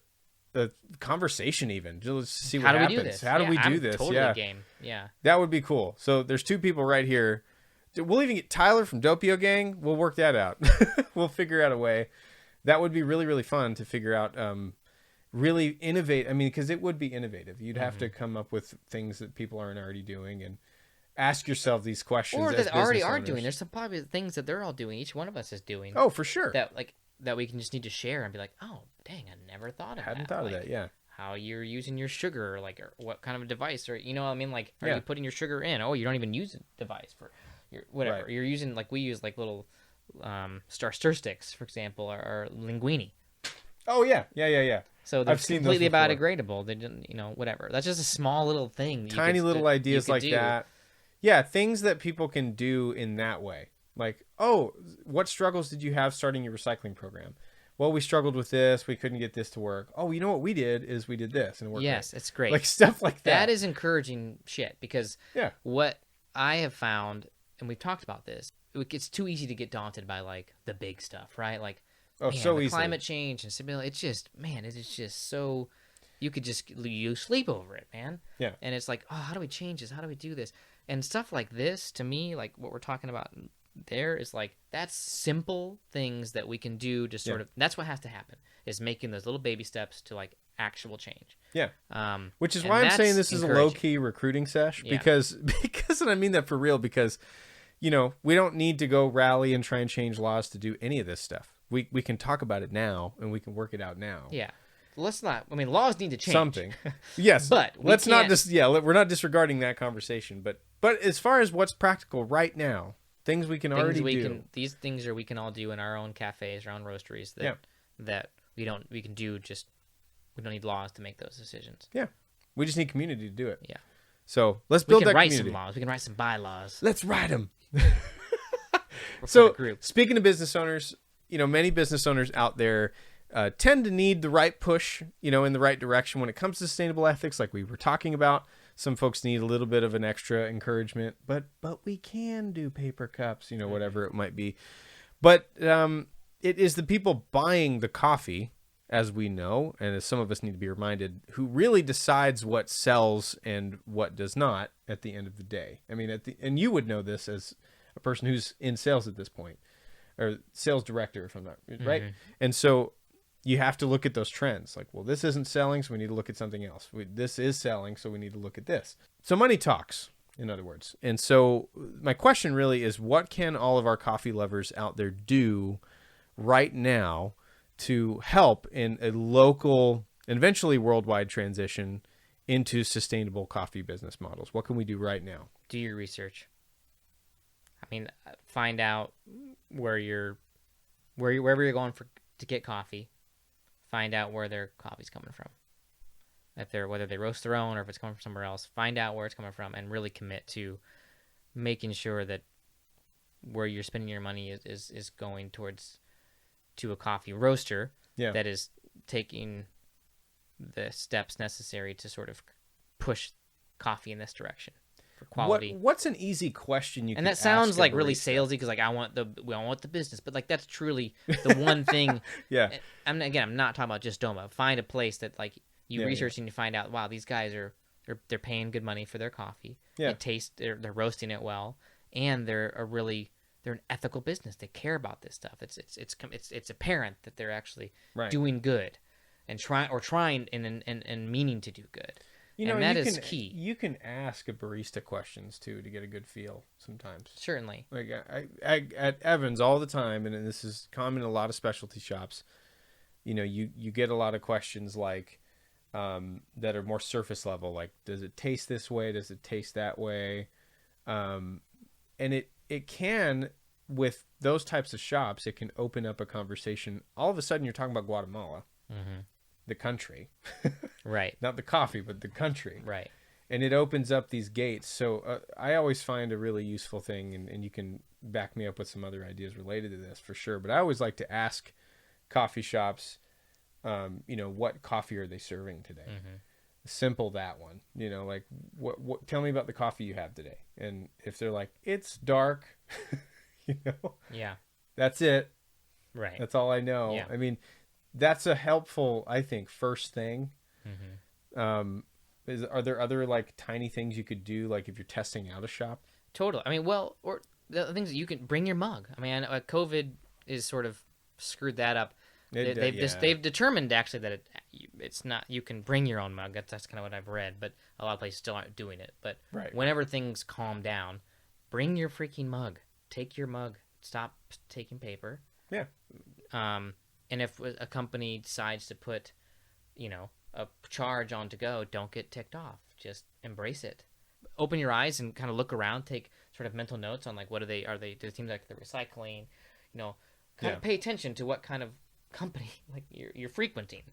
S3: conversation, even just see what
S2: How do
S3: happens.
S2: we do this?
S3: How do we do
S2: I'm
S3: this?
S2: Totally
S3: Yeah,
S2: game. Yeah.
S3: that would be cool. So there's two people right here. We'll even get Tyler from Doppio Gang. We'll work that out. We'll figure out a way. That would be really, really fun to figure out. Really innovate. I mean, because it would be innovative. You'd have to come up with things that people aren't already doing and ask yourself these questions.
S2: Or
S3: as
S2: that already
S3: business
S2: are
S3: owners.
S2: doing. There's some probably things that they're all doing. Each one of us is doing.
S3: Oh, for sure.
S2: That we can just need to share and be like, oh, dang, I never thought of
S3: Hadn't
S2: that.
S3: thought of
S2: Like,
S3: that. Yeah.
S2: how you're using your sugar, like, or what kind of a device, or you know what I mean? Like, are
S3: Yeah.
S2: you putting your sugar in? Oh, you don't even use a device for your whatever.
S3: Right.
S2: You're using like we use like little stir sticks, for example, or linguine.
S3: Oh yeah. Yeah.
S2: So they're
S3: I've seen those
S2: completely
S3: before.
S2: biodegradable. They didn't, whatever. That's just a small little thing. That
S3: Tiny little ideas
S2: you could
S3: like
S2: do.
S3: that. Yeah, things that people can do in that way. Like, oh, what struggles did you have starting your recycling program? Well, we struggled with this. We couldn't get this to work. Oh, you know what we did is we did this and it worked.
S2: Yes, it's great.
S3: Like stuff like that.
S2: That is encouraging shit because
S3: Yeah.
S2: what I have found, and we've talked about this, it's too easy to get daunted by like the big stuff, right? Like,
S3: Oh,
S2: man,
S3: so
S2: the
S3: easily.
S2: climate change and stability. It's just, man, it is just so. You could just you sleep over it, man.
S3: Yeah.
S2: And it's like, oh, how do we change this? How do we do this? And stuff like this, to me, like what we're talking about there is like that's simple things that we can do to sort of. That's what has to happen is making those little baby steps to like actual change.
S3: Yeah. Which is
S2: and
S3: why I'm saying
S2: that's
S3: this is a
S2: encouraging.
S3: low key recruiting sesh
S2: Yeah.
S3: because and I mean that for real because we don't need to go rally and try and change laws to do any of this stuff. We can talk about it now and we can work it out now.
S2: Yeah. Let's not. I mean, laws need to change.
S3: Something. Yes.
S2: But we
S3: let's not
S2: can't-
S3: we're not disregarding that conversation, but as far as what's practical right now, things we can already do.
S2: These things we can all do in our own cafes, our own roasteries that we can do. Just we don't need laws to make those decisions.
S3: Yeah. We just need community to do it.
S2: Yeah.
S3: So let's
S2: We
S3: build
S2: can
S3: that
S2: write
S3: community.
S2: some laws. We can write some bylaws.
S3: Let's write them.
S2: for
S3: So
S2: the group.
S3: speaking of business owners, many business owners out there tend to need the right push, in the right direction when it comes to sustainable ethics, like we were talking about. Some folks need a little bit of an extra encouragement, but we can do paper cups, whatever it might be. But it is the people buying the coffee, as we know, and as some of us need to be reminded, who really decides what sells and what does not at the end of the day. I mean, and you would know this as a person who's in sales at this point, or sales director, if I'm not right. And so you have to look at those trends. Like, well, this isn't selling, so we need to look at something else. This is selling, so we need to look at this. So money talks, in other words. And so my question really is, what can all of our coffee lovers out there do right now to help in a local and eventually worldwide transition into sustainable coffee business models? What can we do right now?
S2: Do your research. I mean, find out wherever you're going to get coffee. Find out where their coffee's coming from. Whether they roast their own or if it's coming from somewhere else. Find out where it's coming from and really commit to making sure that where you're spending your money is going to a coffee roaster that is taking the steps necessary to sort of push coffee in this direction for quality.
S3: What's an easy question you
S2: and
S3: can
S2: that sounds
S3: ask a
S2: like really
S3: barista?
S2: salesy because like I want the business, but like that's truly the one thing.
S3: Yeah.
S2: I'm not talking about just DOMA. Find a place that like you
S3: Yeah,
S2: research and you find out, wow, these guys they're paying good money for their coffee.
S3: Yeah.
S2: They're roasting it well, and they're an ethical business. They care about this stuff. It's apparent that they're actually
S3: Right.
S2: doing good and trying and meaning to do good. And that is key.
S3: You can ask a barista questions too to get a good feel sometimes.
S2: Certainly.
S3: Like I at Evans all the time, and this is common in a lot of specialty shops. You get a lot of questions like that are more surface level, like does it taste this way? Does it taste that way? And it can, with those types of shops, it can open up a conversation. All of a sudden, you're talking about Guatemala, the country,
S2: Right.
S3: not the coffee, but the country.
S2: Right.
S3: and it opens up these gates. So I always find a really useful thing, and you can back me up with some other ideas related to this for sure. But I always like to ask coffee shops, what coffee are they serving today?
S2: Mm-hmm.
S3: Simple that one. Like what? Tell me about the coffee you have today. And if they're like, it's dark,
S2: Yeah.
S3: that's it.
S2: Right.
S3: That's all I know.
S2: Yeah.
S3: I mean, that's a helpful, I think, first thing.
S2: Mm-hmm.
S3: Are there other like tiny things you could do, like if you're testing out a shop?
S2: Totally. I mean, well, or the things that you can bring your mug. I mean, COVID is sort of screwed that up. They've determined actually that it's not, you can bring your own mug. That's kind of what I've read, but a lot of places still aren't doing it. But whenever things calm down, bring your freaking mug. Take your mug. Stop taking paper.
S3: Yeah.
S2: And if a company decides to put, a charge on to go, don't get ticked off. Just embrace it. Open your eyes and kind of look around. Take sort of mental notes on like, do it seem like they're recycling? Kind of pay attention to what kind of company like you're frequenting,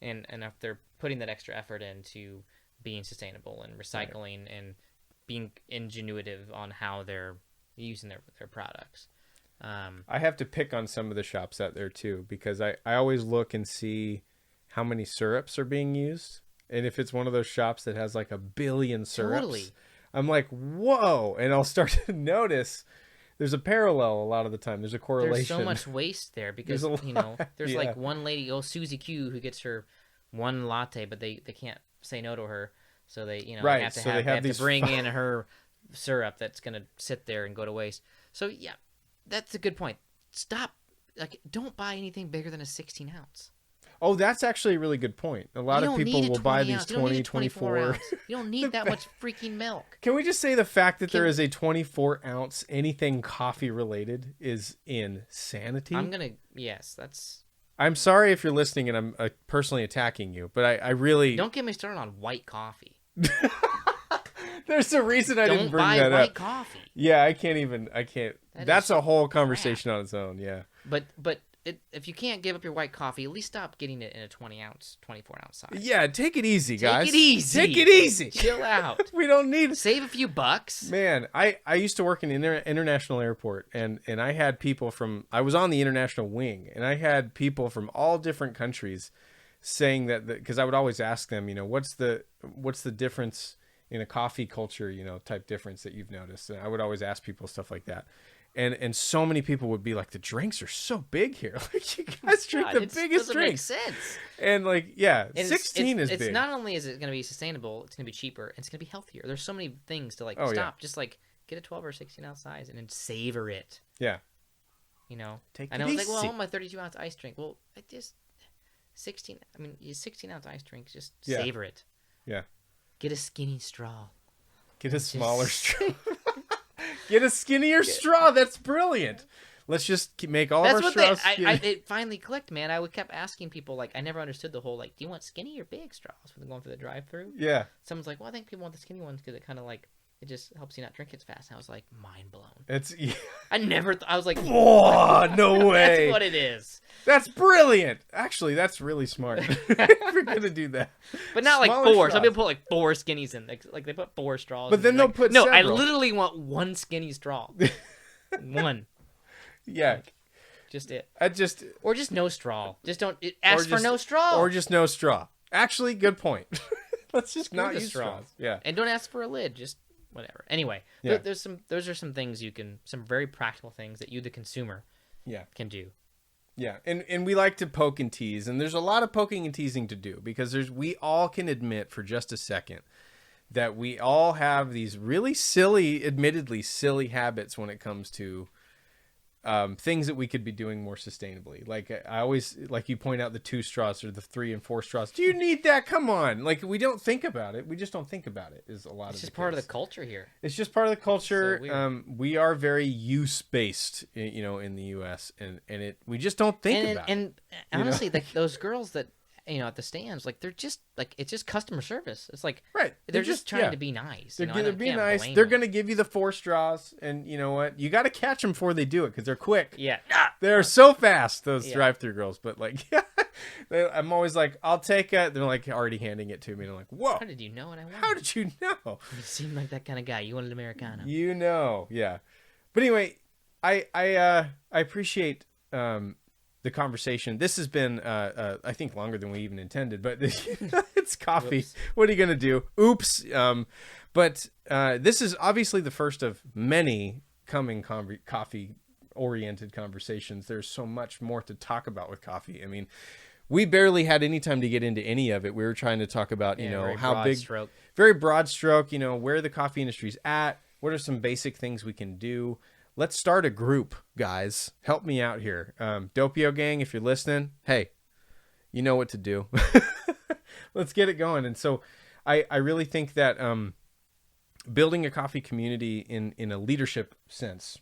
S2: and if they're putting that extra effort into being sustainable and recycling and being ingenuitive on how they're using their products.
S3: I have to pick on some of the shops out there too, because I always look and see how many syrups are being used, and if it's one of those shops that has like 1 billion syrups, I'm like, whoa, and I'll start to notice there's a parallel a lot of the time. There's a correlation.
S2: There's so much waste there because there's like one lady, Susie Q, who gets her one latte, but they can't say no to her, so they have to bring in her syrup that's gonna sit there and go to waste. So yeah, that's a good point. Stop, don't buy anything bigger than a 16 ounce.
S3: Oh, that's actually a really good point. A lot of people will buy these 20, 24.
S2: You don't need that much freaking milk.
S3: Can we just say the fact that there is a 24 ounce anything coffee related is insanity? I'm sorry if you're listening and I'm personally attacking you, but I really...
S2: Don't get me started on white coffee.
S3: There's a reason I didn't bring that up.
S2: Don't buy white coffee.
S3: Yeah, I can't. That's a whole conversation on its own, yeah.
S2: But if you can't give up your white coffee, at least stop getting it in a 20 ounce, 24 ounce size.
S3: Yeah, take it easy, guys.
S2: Take it easy.
S3: Take it easy.
S2: Chill out.
S3: We don't need...
S2: Save a few bucks.
S3: Man, I used to work in an international airport, and I had people I was on the international wing, and I had people from all different countries saying that, because I would always ask them, what's the difference in a coffee culture, type difference that you've noticed. And I would always ask people stuff like that. And so many people would be like, the drinks are so big here. Like, you guys drink the biggest drinks.
S2: Doesn't make sense.
S3: And 16 is big.
S2: It's not only is it going to be sustainable, it's going to be cheaper, and it's going to be healthier. There's so many things to stop. Yeah. Just get a 12 or 16 ounce size and then savor it.
S3: Yeah.
S2: Take it easy. I want my 32 ounce ice drink. Well, 16 ounce ice drink, just savor it.
S3: Yeah.
S2: Get a skinny straw.
S3: Get a smaller straw. Get a skinnier straw. That's brilliant. Let's just make all of our straws skinny.
S2: It finally clicked, man. I kept asking people, I never understood the whole, do you want skinny or big straws when going through the drive-thru?
S3: Yeah.
S2: Someone's like, well, I think people want the skinny ones because it kind of it just helps you not drink as fast. And I was like, mind blown. I never I was like,
S3: whoa, no way.
S2: That's what it is.
S3: That's brilliant. Actually, that's really smart. We're going to do that.
S2: But not smaller 4. Straws. Some people put 4 skinnies in. They put 4 straws.
S3: But then they'll put
S2: No,
S3: several.
S2: I literally want 1 skinny straw. 1.
S3: Yeah.
S2: Just it.
S3: Or
S2: just no straw. Just don't ask for no straw.
S3: Or just no straw. Actually, good point. Let's just not use straws. Yeah.
S2: And don't ask for a lid. Just whatever. Anyway, those are some things some very practical things that you, the consumer, can do.
S3: Yeah, and we like to poke and tease, and there's a lot of poking and teasing to do, because we all can admit for just a second that we all have these really admittedly silly habits when it comes to things that we could be doing more sustainably. Like I always, you point out the 2 straws or the 3 and 4 straws. Do you need that? Come on. We don't think about it. We just don't think about it is a lot of
S2: It's just part of the culture here.
S3: It's just part of the culture.
S2: So
S3: we are very use-based, in the U.S. and we just don't think about it.
S2: And honestly, those girls that, at the stands, they're just, it's just customer service. It's
S3: right.
S2: They're just trying to be nice.
S3: They're being nice. They're going to give you the 4 straws, and you know what? You got to catch them before they do it, because they're quick.
S2: Yeah.
S3: They're so fast, those drive-thru girls. But I'm always like, I'll take it. They're like already handing it to me. And I'm like, whoa.
S2: How did you know what I wanted?
S3: How did you know?
S2: You seem like that kind of guy. You wanted Americano.
S3: You know, yeah. But anyway, I appreciate the conversation. This has been, I think, longer than we even intended. But it's coffee.
S2: Oops.
S3: What are you gonna do? Oops. But this is obviously the first of many coming coffee-oriented conversations. There's so much more to talk about with coffee. I mean, we barely had any time to get into any of it. We were trying to talk about, how big,
S2: stroke.
S3: very broad stroke, where the coffee industry's at. What are some basic things we can do? Let's start a group, guys. Help me out here. Doppio gang, if you're listening, hey, you know what to do. Let's get it going. And so I really think that building a coffee community in a leadership sense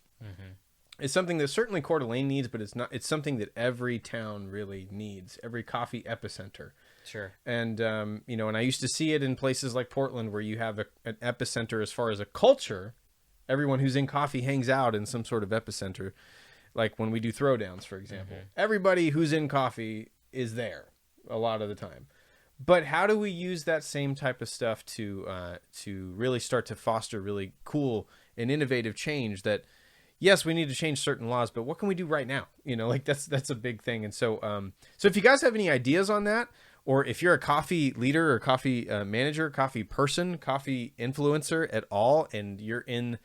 S3: is something that certainly Coeur d'Alene needs, but it's something that every town really needs, every coffee epicenter.
S2: Sure.
S3: And, and I used to see it in places like Portland where you have an epicenter as far as a culture. Everyone who's in coffee hangs out in some sort of epicenter. Like when we do throwdowns, for example, everybody who's in coffee is there a lot of the time. But how do we use that same type of stuff to really start to foster really cool and innovative change that, yes, we need to change certain laws, but what can we do right now? That's a big thing. And so, so if you guys have any ideas on that, or if you're a coffee leader or coffee manager, coffee person, coffee influencer at all, and you're in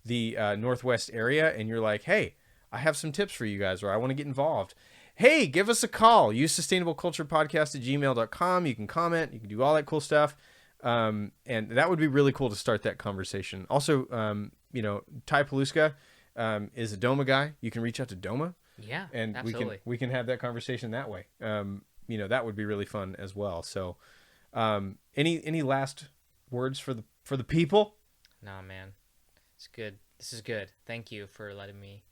S3: the Northwest area and you're like, hey, I have some tips for you guys, or I want to get involved. Hey, give us a call. Use sustainableculturepodcast@gmail.com. You can comment. You can do all that cool stuff. And that would be really cool to start that conversation. Also, Ty Paluska is a DOMA guy. You can reach out to DOMA.
S2: Yeah,
S3: and
S2: absolutely.
S3: we can have that conversation that way. That would be really fun as well. So, any last words for the people?
S2: Nah, man, it's good. This is good. Thank you for letting me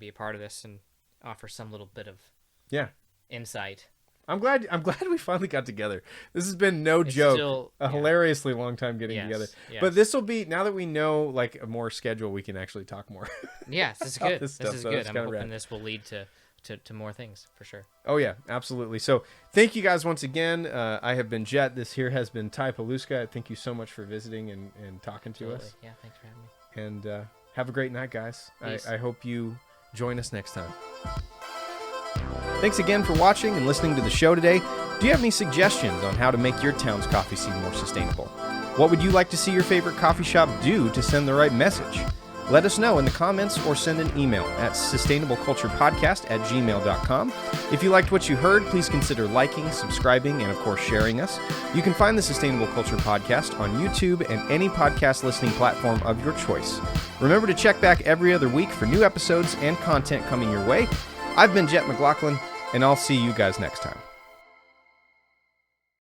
S2: be a part of this and offer some little bit of insight.
S3: I'm glad we finally got together. This has been no joke. Hilariously long time getting together.
S2: Yes.
S3: But this will be, now that we know like a more schedule, we can actually talk more.
S2: Yes, this is good.
S3: This
S2: is
S3: so
S2: good. I'm hoping this will lead to more things for sure.
S3: Oh yeah, absolutely. So thank you guys once again. I have been Jet. This here has been Ty Paluska. Thank you so much for visiting and talking to us.
S2: Yeah, thanks for having me.
S3: And have a great night, guys. I hope you join us next time. Thanks again for watching and listening to the show today. Do you have any suggestions on how to make your town's coffee scene more sustainable? What would you like to see your favorite coffee shop do to send the right message? Let us know in the comments or send an email at sustainableculturepodcast@gmail.com. If you liked what you heard, please consider liking, subscribing, and of course sharing us. You can find the Sustainable Culture Podcast on YouTube and any podcast listening platform of your choice. Remember to check back every other week for new episodes and content coming your way. I've been Jet McLaughlin, and I'll see you guys next time.